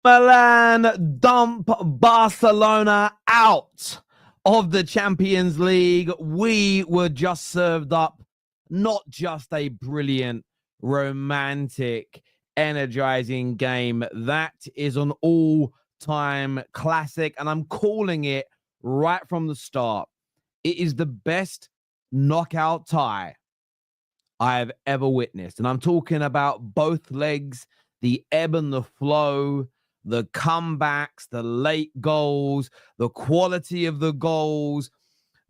Milan dump Barcelona out of the Champions League. We were just served up not just a brilliant, romantic, energizing game. That is an all-time classic, and I'm calling it right from the start. It is the best knockout tie I have ever witnessed. And I'm talking about both legs, the ebb and the flow, the comebacks, the late goals, the quality of the goals,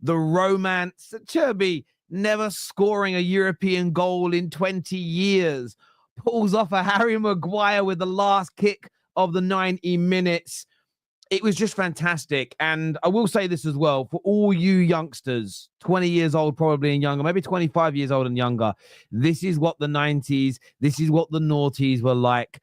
the romance. Cherby never scoring a European goal in 20 years. Pulls off a Harry Maguire with the last kick of the 90 minutes. It was just fantastic. And I will say this as well, for all you youngsters, 20 years old probably and younger, maybe 25 years old and younger, this is what the 90s, this is what the noughties were like.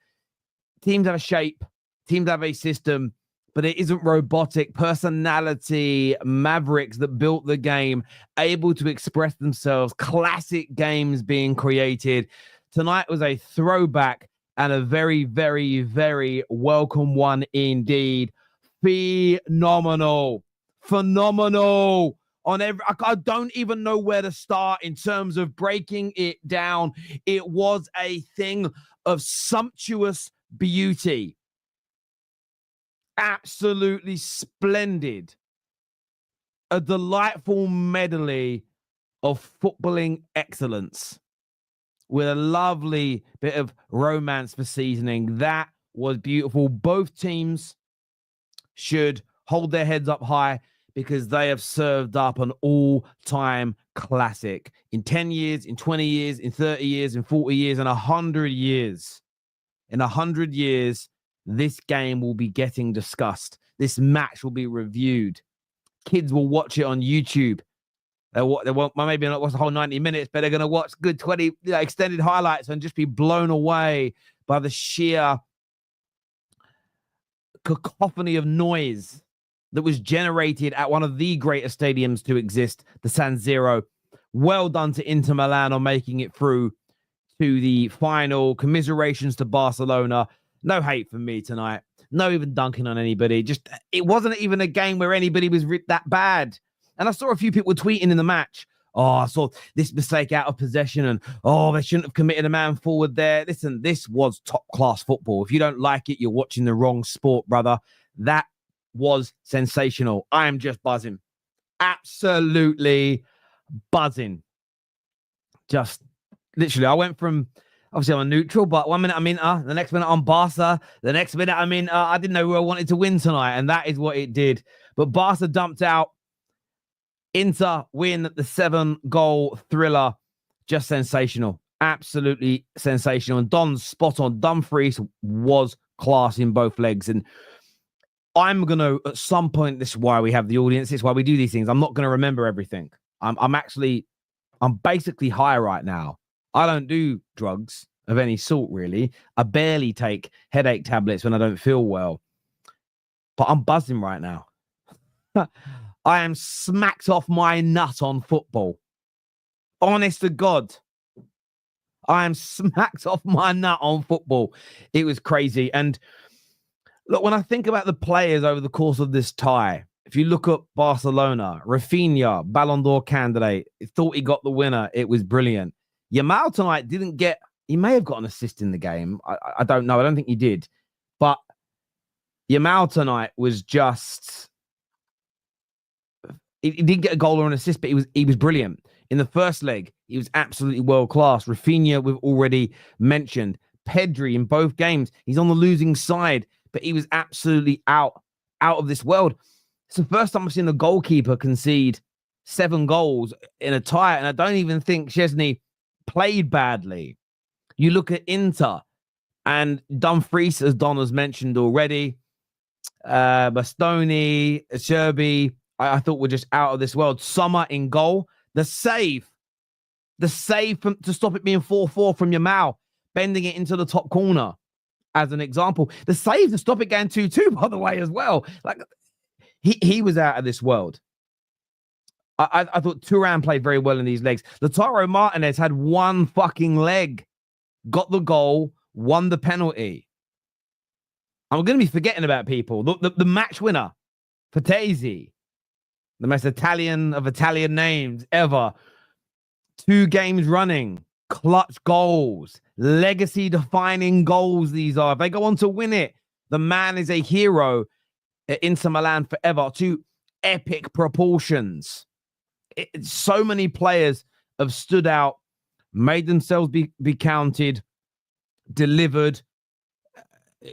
Teams have a shape, teams have a system, but it isn't robotic. Personality, mavericks that built the game, able to express themselves, classic games being created. Tonight was a throwback and a very, very, very welcome one indeed. Phenomenal on every. I don't even know where to start in terms of breaking it down. It was a thing of sumptuous beauty, absolutely splendid, a delightful medley of footballing excellence with a lovely bit of romance for seasoning. That was beautiful. Both teams should hold their heads up high because they have served up an all-time classic. In 10 years, in 20 years, in 30 years, in 40 years, in 100 years. In 100 years, this game will be getting discussed. This match will be reviewed. Kids will watch it on YouTube. They won't maybe not watch the whole 90 minutes, but they're going to watch good 20 extended highlights and just be blown away by the sheer cacophony of noise that was generated at one of the greatest stadiums to exist, the San Siro. Well done to Inter Milan on making it through to the final. Commiserations to Barcelona. No hate from me tonight. No even dunking on anybody. Just, it wasn't even a game where anybody was that bad. And I saw a few people tweeting in the match, oh, I saw this mistake out of possession and, oh, they shouldn't have committed a man forward there. Listen, this was top-class football. If you don't like it, you're watching the wrong sport, brother. That was sensational. I am just buzzing. Absolutely buzzing. Just literally, I went from, obviously I'm a neutral, but 1 minute I'm Inter, the next minute I'm Barca, the next minute I'm Inter. I didn't know who I wanted to win tonight, and that is what it did. But Barca dumped out. Inter win the 7-goal thriller. Just sensational. Absolutely sensational. And Don's spot on. Dumfries was class in both legs. And I'm going to, at some point, this is why we have the audience. This is why we do these things. I'm not going to remember everything. I'm basically high right now. I don't do drugs of any sort, really. I barely take headache tablets when I don't feel well. But I'm buzzing right now. I am smacked off my nut on football. Honest to God. I am smacked off my nut on football. It was crazy. And look, when I think about the players over the course of this tie, if you look at Barcelona, Rafinha, Ballon d'Or candidate, thought he got the winner. It was brilliant. Yamal tonight didn't get, he may have got an assist in the game. I don't know. I don't think he did. But Yamal tonight was just, he didn't get a goal or an assist, but he was brilliant. In the first leg, he was absolutely world-class. Rafinha, we've already mentioned. Pedri in both games, he's on the losing side, but he was absolutely out of this world. It's the first time I've seen a goalkeeper concede 7 goals in a tie, and I don't even think Szczesny played badly. You look at Inter, and Dumfries, as Don has mentioned already, Bastoni, Sherby, I thought were just out of this world. Sommer in goal. The save to stop it being 4-4 from Yamal, bending it into the top corner as an example. The save to stop it going 2-2, by the way, as well. Like, he was out of this world. I thought Thuram played very well in these legs. Lautaro Martínez had one fucking leg, got the goal, won the penalty. I'm going to be forgetting about people. The match winner, Frattesi, the most Italian of Italian names ever. 2 games running, clutch goals, legacy-defining goals these are. If they go on to win it, the man is a hero at Inter Milan forever, to epic proportions. So many players have stood out, made themselves be counted, delivered,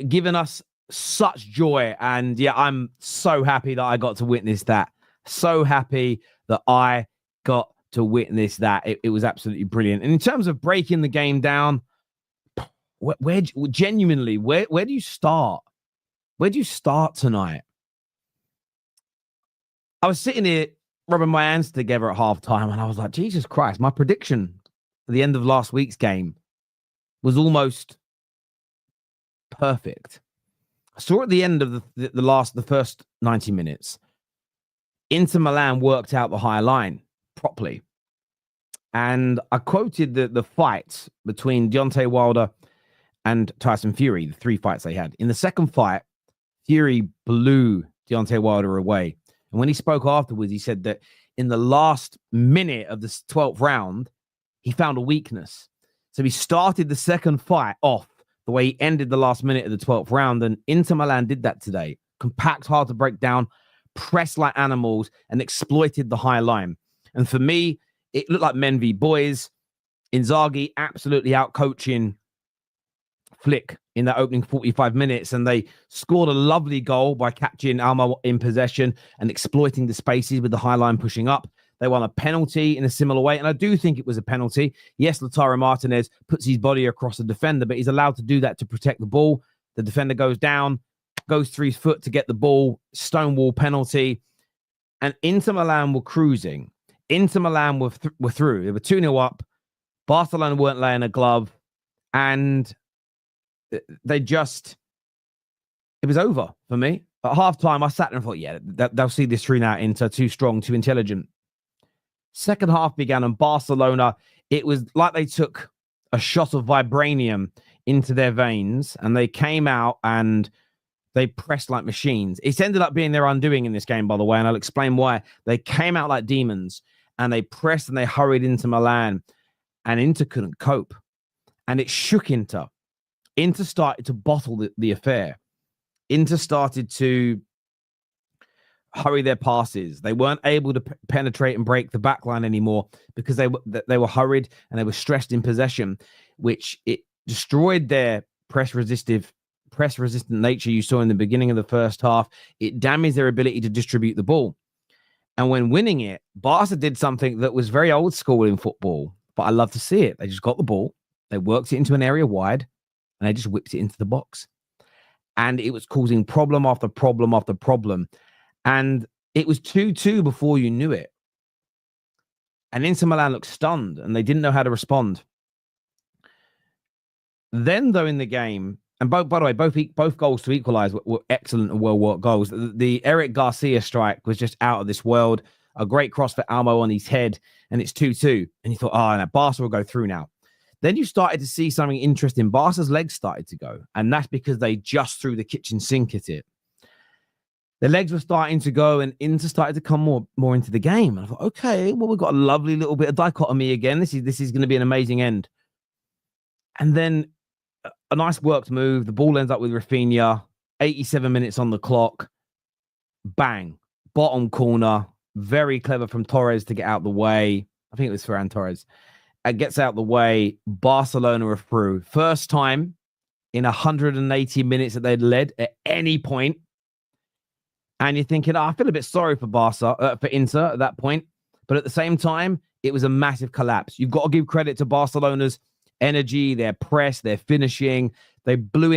given us such joy. And yeah, I'm so happy that I got to witness that. So happy that I got to witness that. It was absolutely brilliant. And in terms of breaking the game down, where genuinely, where do you start? Where do you start tonight? I was sitting here rubbing my hands together at halftime, and I was like, Jesus Christ, my prediction at the end of last week's game was almost perfect. I saw at the end of the first 90 minutes, Inter Milan worked out the high line properly. And I quoted the fight between Deontay Wilder and Tyson Fury, the 3 fights they had. In the second fight, Fury blew Deontay Wilder away. And when he spoke afterwards, he said that in the last minute of the 12th round, he found a weakness. So he started the second fight off the way he ended the last minute of the 12th round. And Inter Milan did that today. Compact, hard to break down, pressed like animals, and exploited the high line. And for me, it looked like men v boys. Inzaghi absolutely out-coaching Flick in that opening 45 minutes, and they scored a lovely goal by catching Alma in possession and exploiting the spaces with the high line pushing up. They won a penalty in a similar way, and I do think it was a penalty. Yes, Lautaro Martínez puts his body across the defender, but he's allowed to do that to protect the ball. The defender goes down, goes through his foot to get the ball, stonewall penalty, and Inter Milan were cruising. Inter Milan were through. They were 2-0 up. Barcelona weren't laying a glove, and they just, it was over for me. At halftime, I sat there and thought, yeah, they'll see this through now. Inter, too strong, too intelligent. Second half began, and Barcelona, it was like they took a shot of vibranium into their veins, and they came out and they pressed like machines. It's ended up being their undoing in this game, by the way, and I'll explain why. They came out like demons, and they pressed and they hurried into Milan, and Inter couldn't cope. And it shook Inter. Inter started to bottle the affair. Inter started to hurry their passes. They weren't able to penetrate and break the backline anymore because they were hurried and they were stressed in possession, which it destroyed their press-resistant nature you saw in the beginning of the first half. It damaged their ability to distribute the ball. And when winning it, Barca did something that was very old school in football, but I love to see it. They just got the ball, they worked it into an area wide, and they just whipped it into the box. And it was causing problem after problem after problem. And it was 2-2 before you knew it. And Inter Milan looked stunned, and they didn't know how to respond. Then, though, in the game, and by the way, both goals to equalize were excellent and well-worked goals. The Eric Garcia strike was just out of this world. A great cross for Almo on his head, and it's 2-2. And you thought, oh, no, Barca will go through now. Then you started to see something interesting. Barca's legs started to go, and that's because they just threw the kitchen sink at it. The legs were starting to go, and Inter started to come more into the game. And I thought, okay, well, we've got a lovely little bit of dichotomy again. This is going to be an amazing end. And then a nice worked move. The ball ends up with Rafinha. 87 minutes on the clock. Bang. Bottom corner. Very clever from Torres to get out the way. I think it was Ferran Torres. It gets out the way. Barcelona are through. First time in 180 minutes that they'd led at any point. And you're thinking, I feel a bit sorry for for Inter at that point. But at the same time, it was a massive collapse. You've got to give credit to Barcelona's energy, their press, their finishing. They blew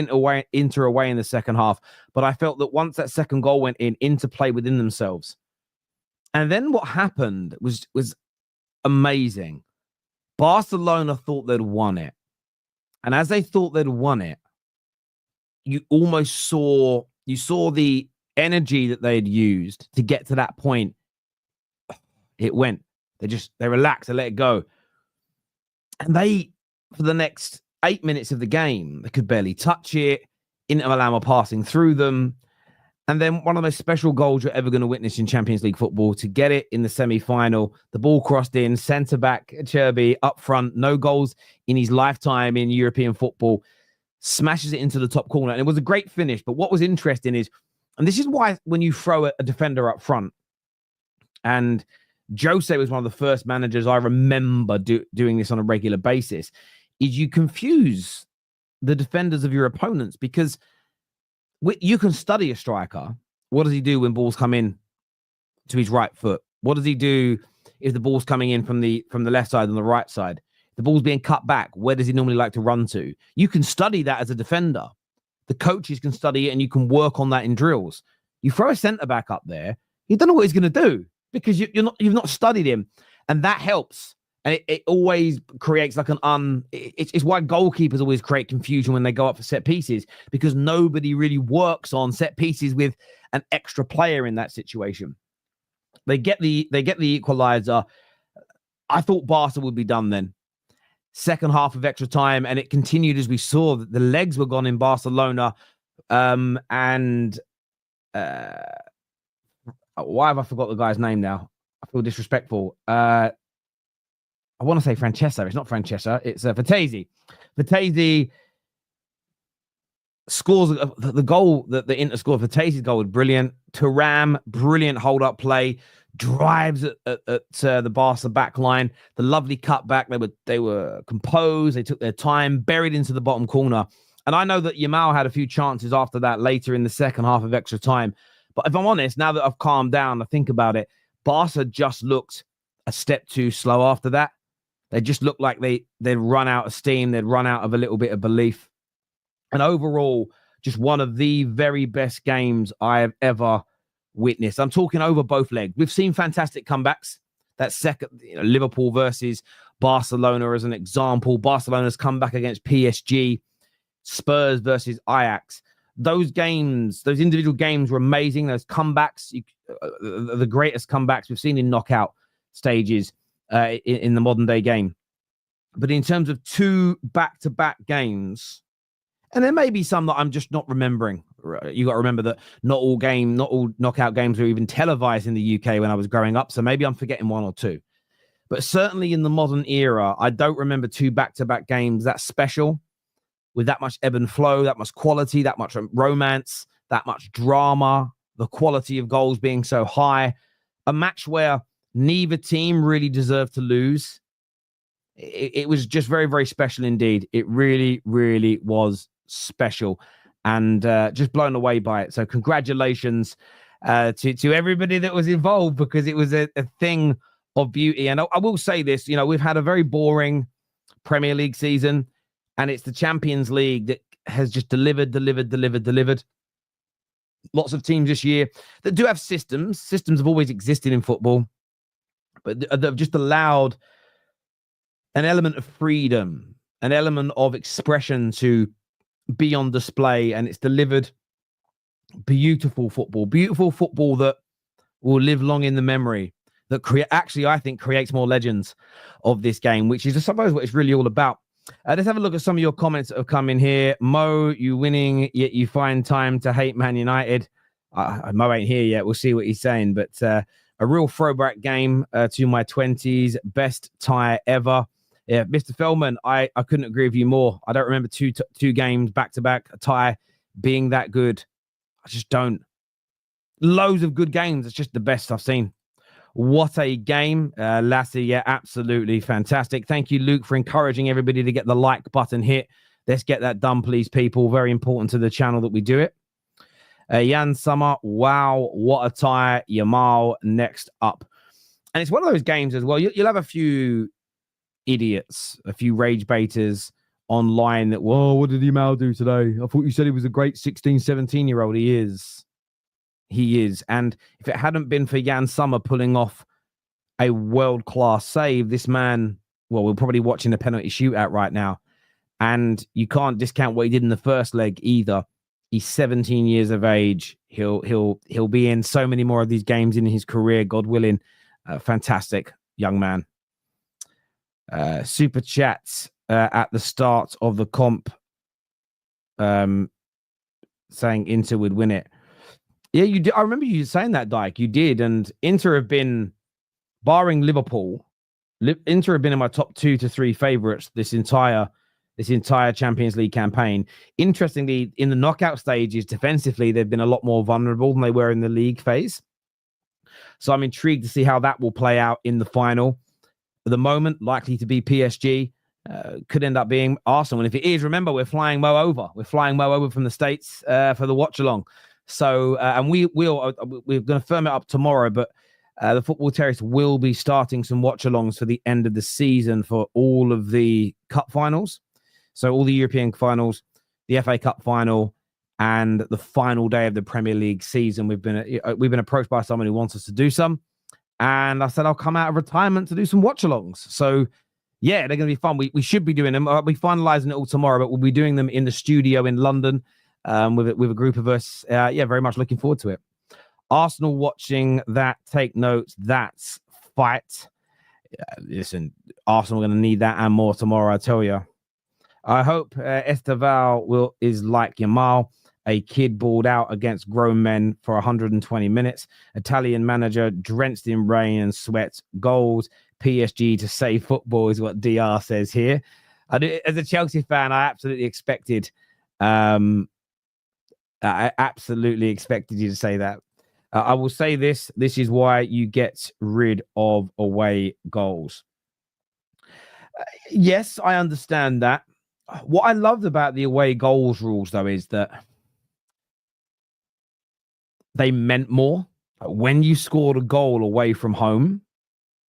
Inter away in the second half. But I felt that once that second goal went in, Inter played within themselves. And then what happened was amazing. Barcelona thought they'd won it. And as they thought they'd won it, you saw the energy that they had used to get to that point. It went. They relaxed, they let it go. And for the next 8 minutes of the game, they could barely touch it. Inter Milan were passing through them. And then one of the most special goals you're ever going to witness in Champions League football, to get it in the semi-final, the ball crossed in, centre-back Cherby up front, no goals in his lifetime in European football, smashes it into the top corner. And it was a great finish. But what was interesting is, and this is why when you throw a defender up front, and Jose was one of the first managers I remember doing this on a regular basis, is you confuse the defenders of your opponents, because you can study a striker. What does he do when balls come in to his right foot? What does he do if the ball's coming in from the left side and the right side? The ball's being cut back. Where does he normally like to run to? You can study that as a defender. The coaches can study it, and you can work on that in drills. You throw a centre back up there, you don't know what he's going to do, because you've not studied him, and that helps. And it always creates like it's why goalkeepers always create confusion when they go up for set pieces, because nobody really works on set pieces with an extra player in that situation. They get the equalizer. I thought Barca would be done then. Second half of extra time, and it continued as we saw that the legs were gone in Barcelona. Why have I forgot the guy's name now? I feel disrespectful. I want to say Francesca. It's not Francesca. It's Frattesi. Frattesi scores the goal that the Inter scored. Frattesi's goal was brilliant. Thuram, brilliant hold-up play. Drives at the Barca back line. The lovely cutback. They were composed. They took their time. Buried into the bottom corner. And I know that Yamal had a few chances after that later in the second half of extra time. But if I'm honest, now that I've calmed down, I think about it, Barca just looked a step too slow after that. They just looked like they'd run out of steam. They'd run out of a little bit of belief. And overall, just one of the very best games I have ever witnessed. I'm talking over both legs. We've seen fantastic comebacks. That second, Liverpool versus Barcelona as an example. Barcelona's comeback against PSG. Spurs versus Ajax. Those games, those individual games were amazing. Those comebacks, the greatest comebacks we've seen in knockout stages in the modern day game. But in terms of two back-to-back games, and there may be some that I'm just not remembering. You got to remember that not all knockout games were even televised in the UK when I was growing up. So maybe I'm forgetting one or two. But certainly in the modern era, I don't remember two back-to-back games that special, with that much ebb and flow, that much quality, that much romance, that much drama, the quality of goals being so high. A match where neither team really deserved to lose. It was just very, very special indeed. It really, really was special, and just blown away by it. So congratulations to everybody that was involved, because it was a thing of beauty. And I will say this, we've had a very boring Premier League season, and it's the Champions League that has just delivered. Lots of teams this year that do have systems. Systems have always existed in football, but they've just allowed an element of freedom, an element of expression to be on display, and it's delivered beautiful football that will live long in the memory, that I think creates more legends of this game, which is, I suppose, what it's really all about. Let's have a look at some of your comments that have come in here. Mo, you winning, yet you find time to hate Man United. Mo ain't here yet. We'll see what he's saying, but a real throwback game to my 20s. Best tie ever. Yeah, Mr. Feldman, I couldn't agree with you more. I don't remember two games back-to-back, a tie being that good. I just don't. Loads of good games. It's just the best I've seen. What a game. Lassie, yeah, absolutely fantastic. Thank you, Luke, for encouraging everybody to get the like button hit. Let's get that done, please, people. Very important to the channel that we do it. Jan Sommer, wow, what a tie. Yamal next up. And it's one of those games as well. You'll have a few idiots, a few rage baiters online that, whoa, what did Yamal do today? I thought you said he was a great 16, 17-year-old. He is. He is. And if it hadn't been for Jan Sommer pulling off a world-class save, this man, well, we're probably watching a penalty shootout right now. And you can't discount what he did in the first leg either. He's 17 years of age. He'll be in so many more of these games in his career, God willing. Fantastic young man. Super chats at the start of the comp. saying Inter would win it. Yeah, you did. I remember you saying that, Dyke. You did, and Inter have been, barring Liverpool, Inter have been in my top 2 to 3 favorites this entire Champions League campaign. Interestingly, in the knockout stages, defensively, they've been a lot more vulnerable than they were in the league phase. So I'm intrigued to see how that will play out in the final. At the moment, likely to be PSG. Could end up being Arsenal. And if it is, remember, we're flying Mo over. We're flying Mo over from the States for the watch along. So, and we're going to firm it up tomorrow, but the Football Terrace will be starting some watch-alongs for the end of the season for all of the cup finals. So all the European finals, the FA Cup final, and the final day of the Premier League season. We've been approached by someone who wants us to do some. And I said, I'll come out of retirement to do some watch-alongs. So, yeah, they're going to be fun. We should be doing them. I'll be finalizing it all tomorrow, but we'll be doing them in the studio in London with a group of us. Very much looking forward to it. Arsenal watching that, take notes, that's fight. Listen, Arsenal are going to need that and more tomorrow, I tell you. I hope Esteval is like Yamal, a kid balled out against grown men for 120 minutes. Italian manager drenched in rain and sweat. Goals, PSG to save football is what DR says here. As a Chelsea fan, I absolutely expected you to say that. I will say this. This is why you get rid of away goals. Yes, I understand that. What I loved about the away goals rules, though, is that they meant more. When you scored a goal away from home,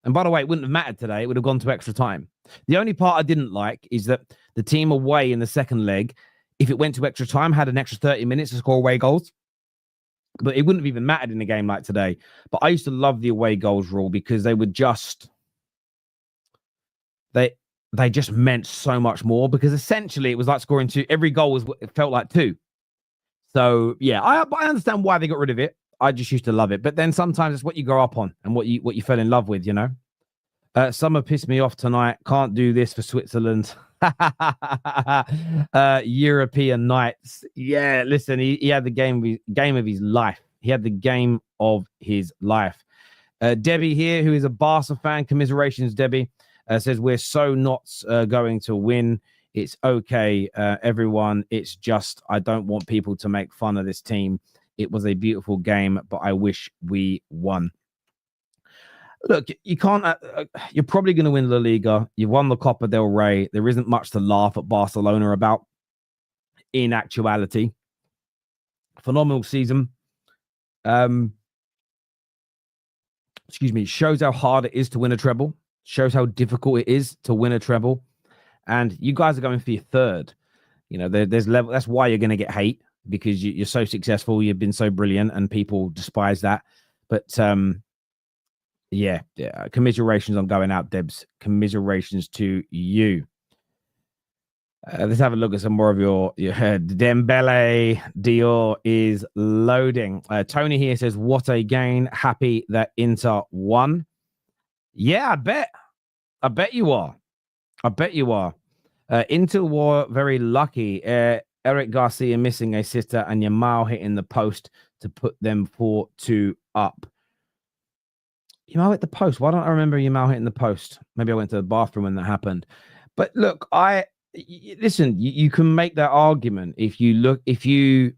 and by the way, it wouldn't have mattered today. It would have gone to extra time. The only part I didn't like is that the team away in the second leg, if it went to extra time, had an extra 30 minutes to score away goals. But it wouldn't have even mattered in a game like today. But I used to love the away goals rule because they would just... They just meant so much more, because essentially it was like scoring 2. Every goal it felt like 2. So yeah, I understand why they got rid of it. I just used to love it. But then sometimes it's what you grow up on and what you fell in love with, you know. Sommer pissed me off tonight. Can't do this for Switzerland. European nights. Yeah, listen, he had the game of his life. He had the game of his life. Debbie here, who is a Barca fan. Commiserations, Debbie. Says we're so not going to win. It's okay, everyone. It's just I don't want people to make fun of this team. It was a beautiful game, but I wish we won. Look, you can't. You're probably going to win La Liga. You've won the Copa del Rey. There isn't much to laugh at Barcelona about. In actuality, phenomenal season. Excuse me. Shows how hard it is to win a treble. Shows how difficult it is to win a treble. And you guys are going for your third. You know, there's level. That's why you're going to get hate, because you're so successful. You've been so brilliant, and people despise that. But yeah. Commiserations on going out, Debs. Commiserations to you. Let's have a look at some more of your Dembele Dior is loading. Tony here says, what a gain. Happy that Inter won. Yeah, I bet you are. Inter were very lucky. Eric Garcia missing a sitter and Yamal hitting the post to put them 4-2 up. Yamal hit the post. Why don't I remember Yamal hitting the post? Maybe I went to the bathroom when that happened. But look, listen, you can make that argument if you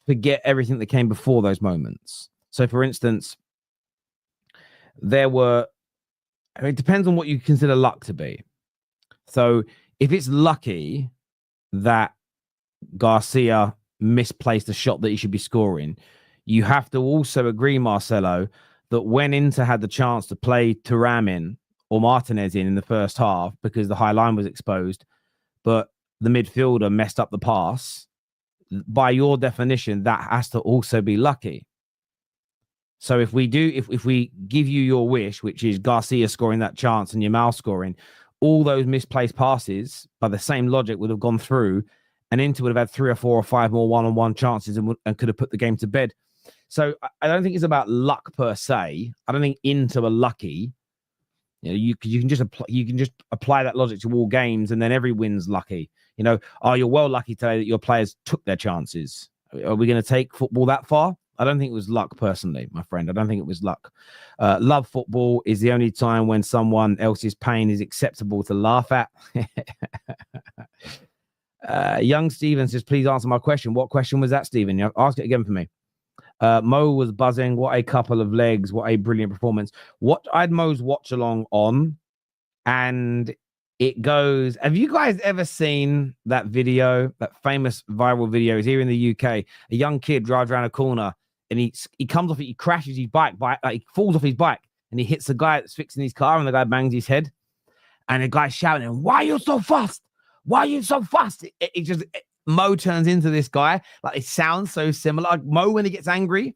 forget everything that came before those moments. So, for instance, it depends on what you consider luck to be. So if it's lucky that Garcia misplaced a shot that he should be scoring, you have to also agree, Marcelo, that when Inter had the chance to play Thuram in or Martinez in the first half because the high line was exposed, but the midfielder messed up the pass, by your definition, that has to also be lucky. So if we give you your wish, which is Garcia scoring that chance and Yamal scoring, all those misplaced passes, by the same logic, would have gone through, and Inter would have had 3 or 4 or 5 more one-on-one chances and could have put the game to bed. So I don't think it's about luck per se. I don't think Inter are lucky. You know, you can just apply that logic to all games, and then every win's lucky. You know, you're well lucky today that your players took their chances. Are we going to take football that far? I don't think it was luck, personally, my friend. I don't think it was luck. Love football is the only time when someone else's pain is acceptable to laugh at. Young Steven says, please answer my question. What question was that, Steven? Ask it again for me. Mo was buzzing. What a couple of legs. What a brilliant performance. I had Mo's watch along on, and it goes, have you guys ever seen that video, that famous viral video? Is here in the UK. A young kid drives around a corner and he comes off, he crashes his bike, he falls off his bike and he hits the guy that's fixing his car, and the guy bangs his head. And the guy's shouting, why are you so fast? Why are you so fast? Mo turns into this guy. Like, it sounds so similar. Like, Mo, when he gets angry,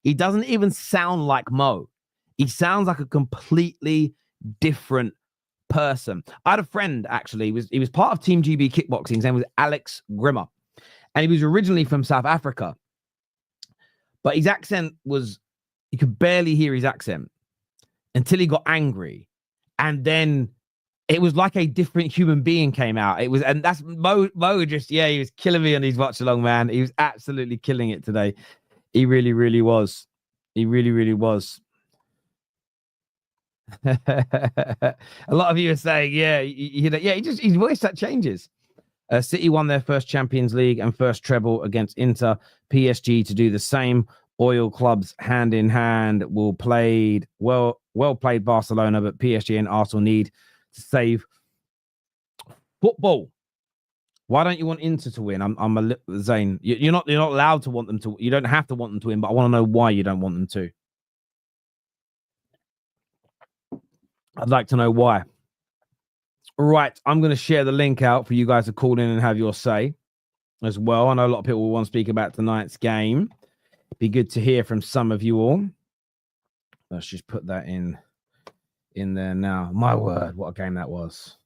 he doesn't even sound like Mo. He sounds like a completely different person. I had a friend, actually. He was part of Team GB Kickboxing. His name was Alex Grimmer. And he was originally from South Africa. But his accent was, you could barely hear his accent until he got angry. And then it was like a different human being came out. It was, and that's Mo just, he was killing me on his watch along, man. He was absolutely killing it today. He really, really was. He really, really was. A lot of you are saying, his voice that changes. City won their first Champions League and first treble against Inter. PSG to do the same. Oil clubs hand in hand will played well played Barcelona, but PSG and Arsenal need to save football. Why don't you want Inter to win? I'm Zane. You're not allowed to want them to. You don't have to want them to win, but I want to know why you don't want them to. I'd like to know why. Right, I'm going to share the link out for you guys to call in and have your say as well. I know a lot of people will want to speak about tonight's game. Be good to hear from some of you all. Let's just put that in there now. My word, what a game that was.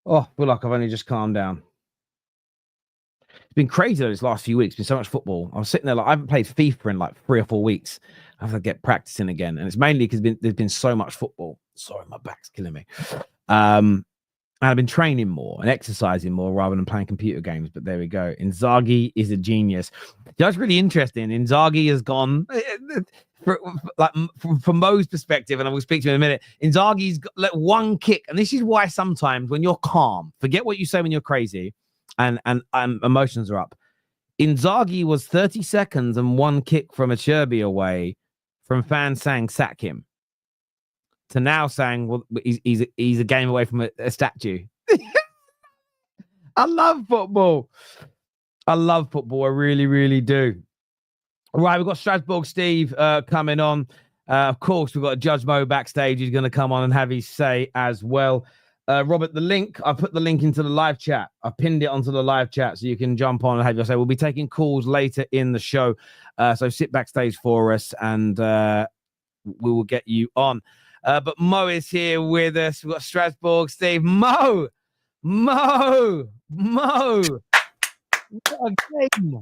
Oh, I feel like I've only just calmed down. It's been crazy though, this last few weeks. It's been so much football. I was sitting there, like, I haven't played FIFA in like 3 or 4 weeks. I have to get practicing again. And it's mainly because there's been so much football. Sorry, my back's killing me. And I've been training more and exercising more rather than playing computer games. But there we go. Inzaghi is a genius. That's really interesting. Inzaghi has gone, from Mo's perspective, and I will speak to you in a minute. Inzaghi's got like one kick. And this is why sometimes when you're calm, forget what you say when you're crazy and emotions are up. Inzaghi was 30 seconds and one kick from a Cherby away from fans saying sack him, to now saying, well, he's a game away from a statue. I love football. I love football. I really, really do. All right, we've got Strasbourg Steve coming on. Of course, we've got Judge Mo backstage. He's going to come on and have his say as well. Robert, the link, I put the link into the live chat. I pinned it onto the live chat so you can jump on and have your say. We'll be taking calls later in the show. So sit backstage for us and we will get you on. But Mo is here with us. We've got Strasbourg Steve. Mo. What a game.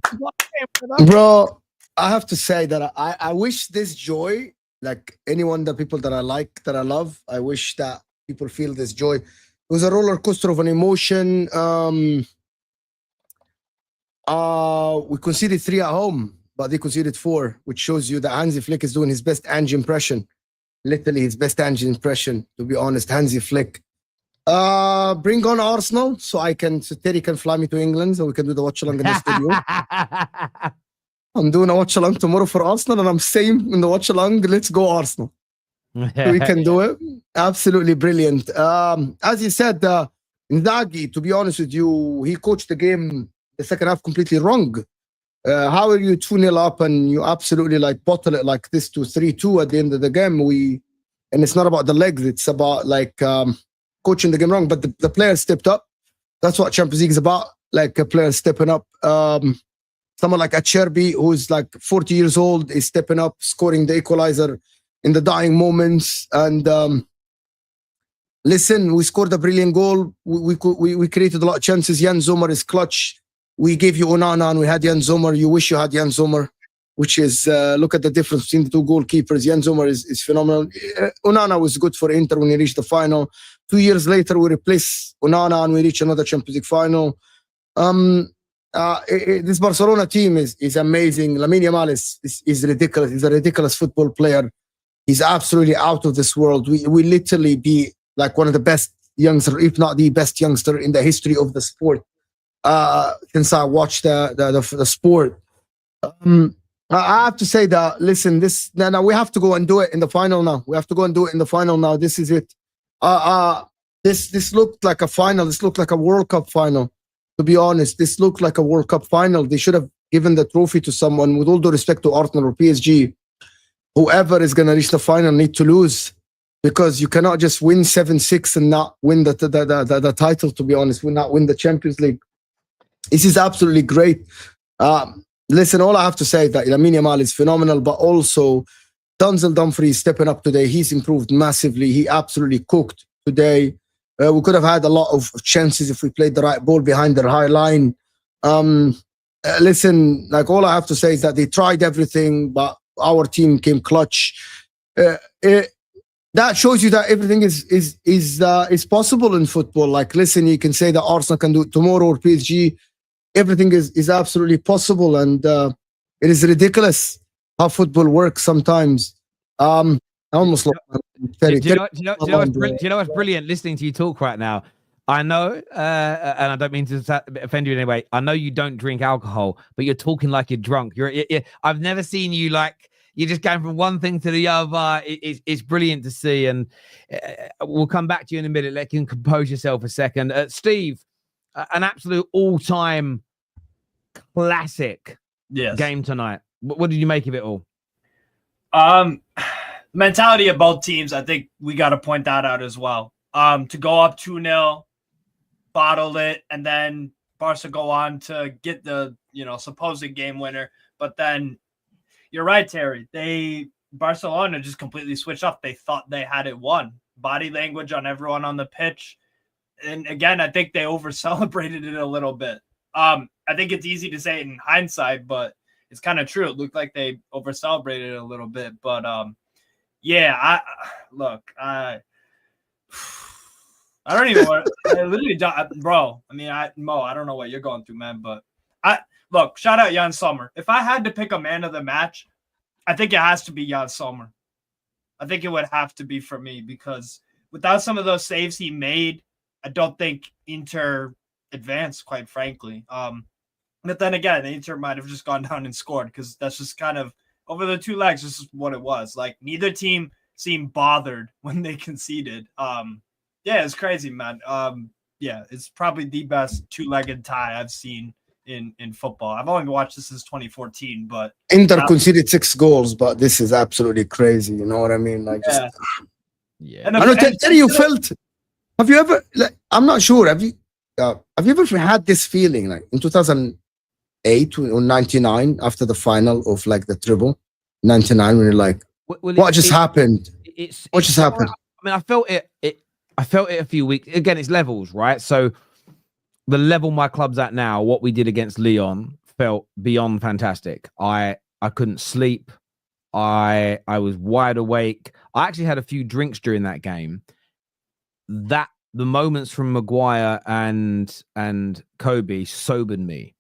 Bro, I have to say that I wish this joy, like anyone, the people that I like, that I love, I wish that people feel this joy. It was a roller coaster of an emotion. We conceded 3 at home, but they conceded 4, which shows you that Hansi Flick is doing his best Ange impression. Literally his best Ange impression, to be honest. Hansi Flick. Bring on Arsenal so Terry can fly me to England so we can do the watch along in the studio. I'm doing a watch along tomorrow for Arsenal and I'm saying in the watch along, let's go Arsenal. We can do it. Absolutely brilliant. As you said, Inzaghi, to be honest with you, he coached the game the second half completely wrong. How are you 2-0 up and you absolutely like bottle it like this to 3-2 at the end of the game? And it's not about the legs, it's about like coaching the game wrong. But the players stepped up. That's what Champions League is about, like a player stepping up. Someone like Acerbi, who's like 40 years old, is stepping up, scoring the equalizer in the dying moments. And listen, we scored a brilliant goal. We created a lot of chances. Jan Sommer is clutch. We gave you Onana and we had Jan Sommer. You wish you had Jan Sommer. which is look at the difference between the two goalkeepers. Sommer is phenomenal. Onana was good for Inter when he reached the final. 2 years later, we replace Onana and we reach another Champions League final. This Barcelona team is amazing. Lamine Yamal is ridiculous. He's a ridiculous football player. He's absolutely out of this world. We literally be like one of the best youngster, if not the best youngster in the history of the sport. Since I watched the sport, I have to say that listen, now we have to go and do it in the final. Now we have to go and do it in the final. Now this is it. This looked like a final. This looked like a World Cup final. To be honest, this looked like a World Cup final. They should have given the trophy to someone. With all due respect to Arsenal or PSG, whoever is going to reach the final need to lose, because you cannot just win 7-6 and not win the title. To be honest, will not win the Champions League. This is absolutely great. Listen, all I have to say is that Lamine Yamal is phenomenal, but also Dumfries stepping up today. He's improved massively. He absolutely cooked today. We could have had a lot of chances if we played the right ball behind their high line. Listen, like all I have to say is that they tried everything, but our team came clutch. That shows you that everything is possible in football. Like, listen, you can say that Arsenal can do it tomorrow or PSG. Everything is absolutely possible, and it is ridiculous how football works sometimes. I almost lost. Do you know what's brilliant listening to you talk right now? I know, and I don't mean to offend you in any way. I know you don't drink alcohol, but you're talking like you're drunk. I've never seen you like you're just going from one thing to the other. It's brilliant to see, and we'll come back to you in a minute. Let you compose yourself a second. Steve, an absolute all-time classic game tonight. What did you make of it all? Mentality of both teams, I think we got to point that out as well. To go up 2-0, bottle it, and then Barca go on to get the supposed game winner. But then you're right, Terry. Barcelona just completely switched off. They thought they had it won. Body language on everyone on the pitch. And again, I think they over-celebrated it a little bit. I think it's easy to say it in hindsight, but it's kind of true. It looked like they over-celebrated it a little bit. But, I don't even want I literally bro. I mean, Mo, I don't know what you're going through, man, but shout out Jan Sommer. If I had to pick a man of the match, I think it has to be Jan Sommer. I think it would have to be for me, because without some of those saves he made, I don't think Inter advanced, quite frankly. But then again, Inter might have just gone down and scored, because that's just kind of over the two legs. This is what it was. Like, neither team seemed bothered when they conceded. It's crazy, man. It's probably the best two-legged tie I've seen in football. I've only watched this since 2014, but Inter conceded 6 goals, but this is absolutely crazy. You know what I mean? Like, yeah. And I know, Terry, you felt. Have you ever? Like, I'm not sure. Have you ever had this feeling, like in 2008 or 99, after the final of like the treble, 99, when you're like, what just happened? What just happened? I mean, I felt it. I felt it a few weeks. Again, it's levels, right? So the level my club's at now, what we did against Lyon felt beyond fantastic. I couldn't sleep. I was wide awake. I actually had a few drinks during that game. The moments from Maguire and Kobe sobered me.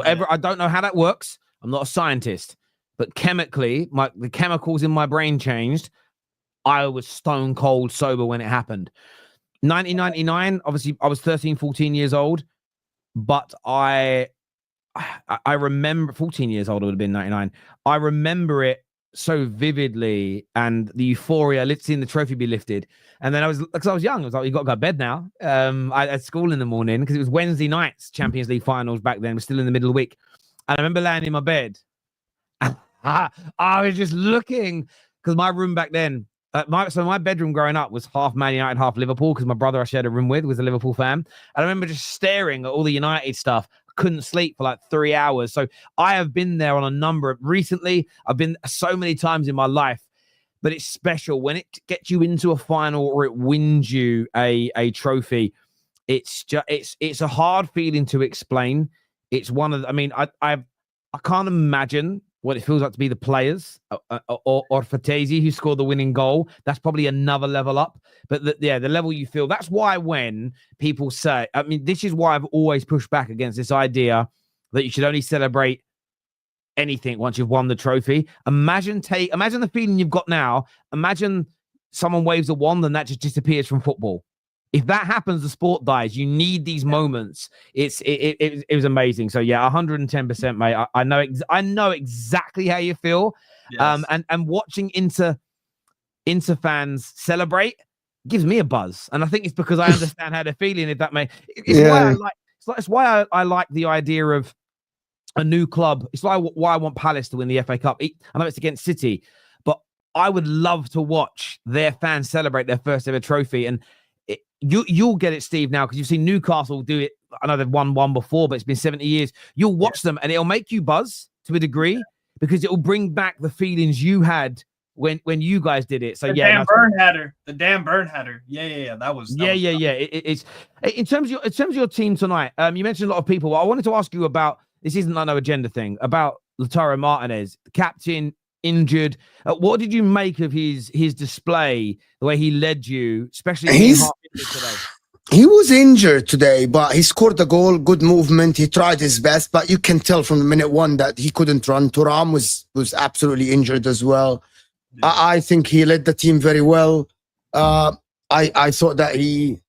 I don't know how that works. I'm not a scientist, but chemically, the chemicals in my brain changed. I was stone cold sober when it happened. 1999, obviously, I was 13, 14 years old, but I remember 14 years old. It would have been 99. I remember it so vividly, and the euphoria, seeing the trophy be lifted. And then I was young. I was like, you got to go to bed now. I had school in the morning, because it was Wednesday nights, Champions League finals back then. We're still in the middle of the week. And I remember laying in my bed. I was just looking, because my room back then, my bedroom growing up was half Man United, half Liverpool, because my brother I shared a room with was a Liverpool fan. And I remember just staring at all the United stuff. I couldn't sleep for like 3 hours. So I have been there on a number of recently. I've been so many times in my life, but it's special when it gets you into a final or it wins you a trophy. It's a hard feeling to explain. It's one of I can't imagine what it feels like to be the players, or Frattesi, who scored the winning goal. That's probably another level up. But the level you feel, that's why when people say, I mean, this is why I've always pushed back against this idea that you should only celebrate anything once you've won the trophy. Imagine the feeling you've got now. Imagine someone waves a wand and that just disappears from football. If that happens, the sport dies. You need these moments. It was amazing. So yeah, 110%, mate. I know exactly how you feel. Yes. And watching Inter fans celebrate gives me a buzz, and I think it's because I understand how they're feeling. If that may, it's why I like the idea of a new club. It's why I want Palace to win the FA Cup. I know it's against City, but I would love to watch their fans celebrate their first ever trophy. And you'll get it, Steve, now, because you've seen Newcastle do it. I know they've won one before, but it's been 70 years. You'll watch them, and it'll make you buzz to a degree because it'll bring back the feelings you had when you guys did it. So the damn burn header. Yeah. That was It's in terms of your team tonight. You mentioned a lot of people. I wanted to ask you about, this isn't no agenda thing, about Lautaro Martínez, captain, injured. What did you make of his display, the way he led you, especially half injured today? He was injured today, but he scored a goal, good movement. He tried his best, but you can tell from minute one that he couldn't run. Thuram was absolutely injured as well. Yeah. I think he led the team very well. I thought that he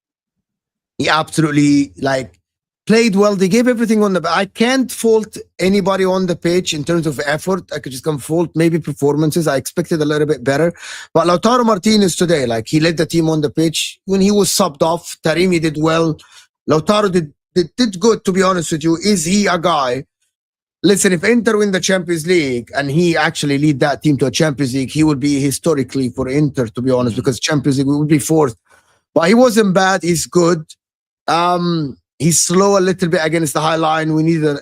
absolutely played well. They gave everything on the. I can't fault anybody on the pitch in terms of effort. I could just fault maybe performances. I expected a little bit better. But Lautaro Martínez today, he led the team on the pitch. When he was subbed off, Taremi did well. Lautaro did good, to be honest with you. Is he a guy? Listen, if Inter win the Champions League and he actually lead that team to a Champions League, he would be historically for Inter, to be honest, because Champions League would be fourth. But he wasn't bad. He's good. He's slow a little bit against the high line. We need a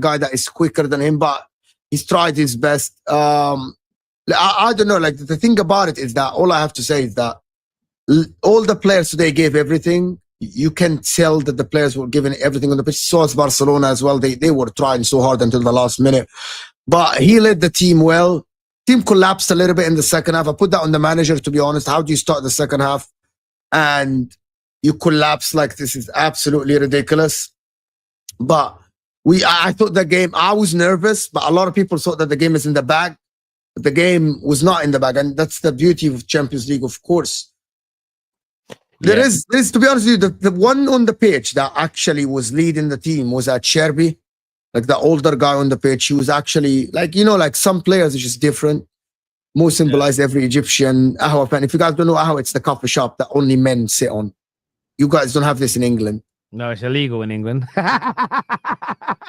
guy that is quicker than him, but he's tried his best. I don't know. The thing about it is that all I have to say is that all the players today gave everything. You can tell that the players were giving everything on the pitch. So as Barcelona as well. They were trying so hard until the last minute. But he led the team well. Team collapsed a little bit in the second half. I put that on the manager, to be honest. How do you start the second half and you collapse like this? Is absolutely ridiculous. But I thought the game, I was nervous, but a lot of people thought that the game is in the bag. But the game was not in the bag. And that's the beauty of Champions League, of course. There is, to be honest with you, the one on the pitch that actually was leading the team was at Cherby, the older guy on the pitch. He was actually, some players are just different. More symbolized every Egyptian Ahwa fan. If you guys don't know Ahwa, it's the coffee shop that only men sit on. You guys don't have this in England. No, it's illegal in England.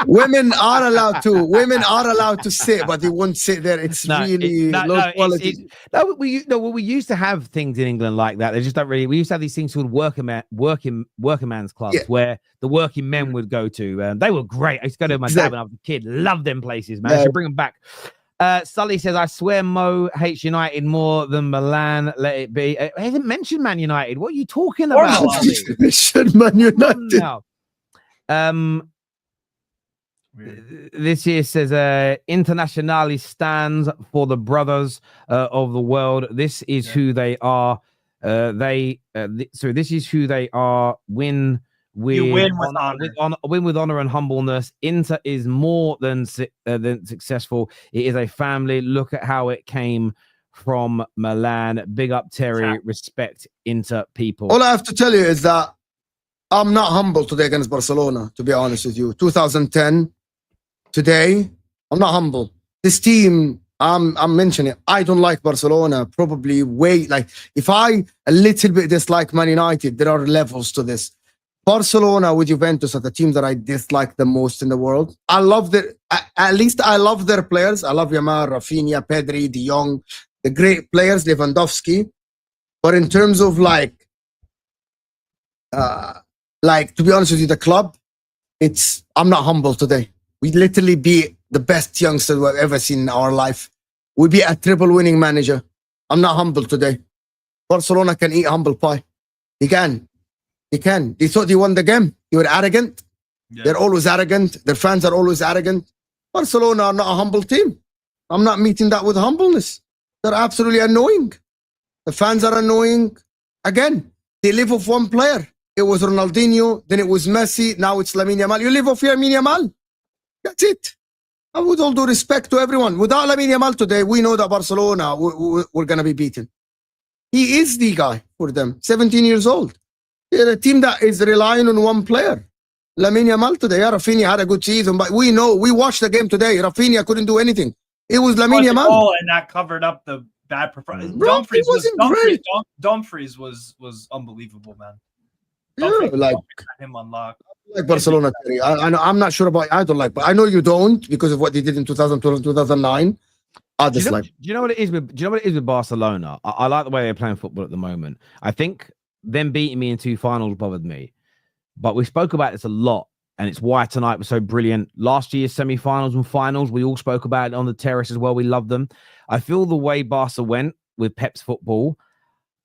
Women are allowed to sit, but they won't sit there. It's really low quality. We used to have things in England like that. They just don't really. We used to have these things called working man's clubs, where the working men would go to. They were great. I used to go to my dad when I was a kid. Loved them places, man. I should bring them back. Sully says, I swear Mo hates United more than Milan. Let it be. He hasn't mentioned Man United. What are you talking about? Mentioned Man United. This here says, Internationale stands for the brothers of the world. This is who they are. So this is who they are. Win with honor and humbleness. Inter is more than successful. It is a family. Look at how it came from Milan. Big up Terry. Respect Inter people. All I have to tell you is that I'm not humble today against Barcelona, to be honest with you. 2010 today, I'm not humble. This team, I'm mentioning it. I don't like Barcelona. Probably if I a little bit dislike Man United, there are levels to this. Barcelona with Juventus are the teams that I dislike the most in the world. I love at least I love their players. I love Yamal, Rafinha, Pedri, De Jong, the great players, Lewandowski. But in terms of to be honest with you, the club, I'm not humble today. We literally beat the best youngsters we've ever seen in our life. We beat a triple winning manager. I'm not humble today. Barcelona can eat humble pie. He can. They can. They thought they won the game. They were arrogant. Yeah. They're always arrogant. Their fans are always arrogant. Barcelona are not a humble team. I'm not meeting that with humbleness. They're absolutely annoying. The fans are annoying. Again, they live off one player. It was Ronaldinho, then it was Messi, now it's Lamine Yamal. You live off Lamine Yamal. That's it. And with all due respect to everyone, without Lamine Yamal today, we know that Barcelona, we're going to be beaten. He is the guy for them, 17 years old. They're a team that is relying on one player. Lamine Yamal today, Rafinha had a good season, but we know, we watched the game today. Rafinha couldn't do anything. It was Lamine Yamal. And that covered up the bad performance. Dumfries was unbelievable, man. Yeah, like him unlocked. Like Barcelona. I'm not sure about. I don't like, but I know you don't because of what they did in 2012 and 2009. I dislike. Do you know what it is with Barcelona? I like the way they're playing football at the moment. I think them beating me in 2 finals bothered me, but we spoke about this a lot, and it's why tonight was so brilliant. Last year's semi-finals and finals, we all spoke about it on the terrace as well. We loved them. I feel the way Barca went with Pep's football,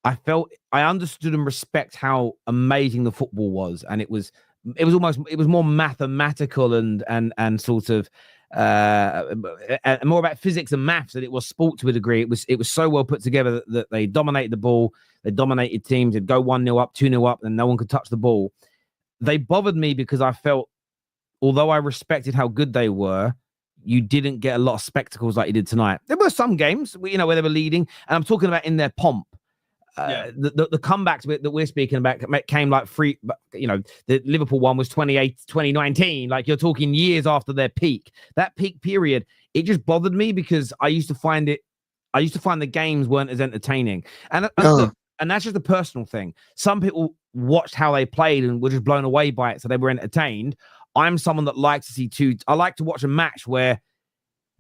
I understood and respect how amazing the football was, and it was more mathematical and sort of more about physics and maths than it was sport to a degree. It was so well put together that they dominated the ball, they dominated teams. They'd go 1-0 up, 2-0 up, and no one could touch the ball. They bothered me because I felt, although I respected how good they were, you didn't get a lot of spectacles like you did tonight. There were some games, where they were leading, and I'm talking about in their pomp. The comebacks that we're speaking about came like free. The Liverpool one was 2019. Like, you're talking years after their peak. That peak period, it just bothered me because I used to find the games weren't as entertaining. And that's just a personal thing. Some people watched how they played and were just blown away by it, so they were entertained. I'm someone that likes to see I like to watch a match where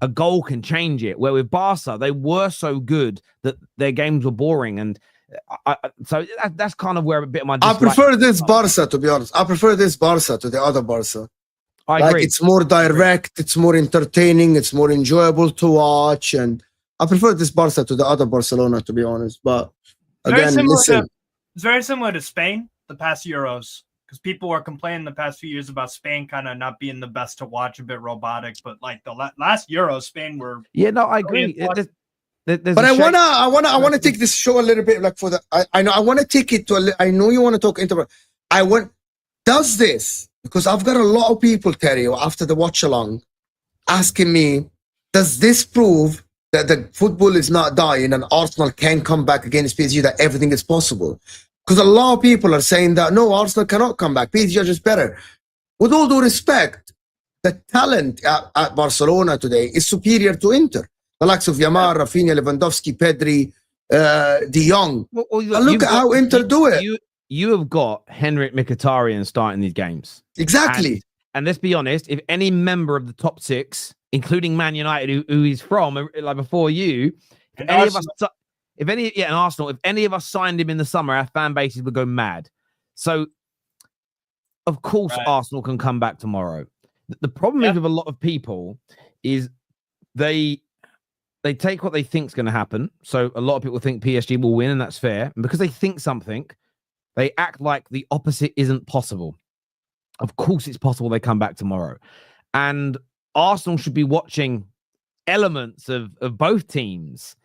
a goal can change it. Where with Barca, they were so good that their games were boring, and so that's kind of where a bit of my dislike. I prefer this Barca, to be honest. I prefer this Barca to the other Barca. I agree. It's more direct, it's more entertaining, it's more enjoyable to watch, and I prefer this Barca to the other Barcelona, to be honest. But again, it's very similar to Spain, the past Euros, because people were complaining the past few years about Spain kind of not being the best to watch, a bit robotic. But like the last Euro, Spain were. Yeah, no, I agree. But I wanna take this show a little bit like for the. I know I want to take it to. I know you want to talk into. Does this, because I've got a lot of people, Terry, after the watch along, asking me, does this prove that the football is not dying and Arsenal can come back against PSG, that everything is possible? Because a lot of people are saying that no, Arsenal cannot come back. PSG are just better. With all due respect, the talent at Barcelona today is superior to Inter. The likes of Yamal, Rafinha, Lewandowski, Pedri, De Jong. Look at how Inter do it. You have got Henrik Mkhitaryan starting these games. Exactly. And let's be honest, if any member of the top 6, including Man United, who he's from, like before you, and Arsenal, if any of us signed him in the summer, our fan bases would go mad. So, of course, Arsenal can come back tomorrow. The problem is with a lot of people is they take what they think is going to happen. So a lot of people think PSG will win, and that's fair. And because they think something, they act like the opposite isn't possible. Of course, it's possible they come back tomorrow. And Arsenal should be watching elements of both teams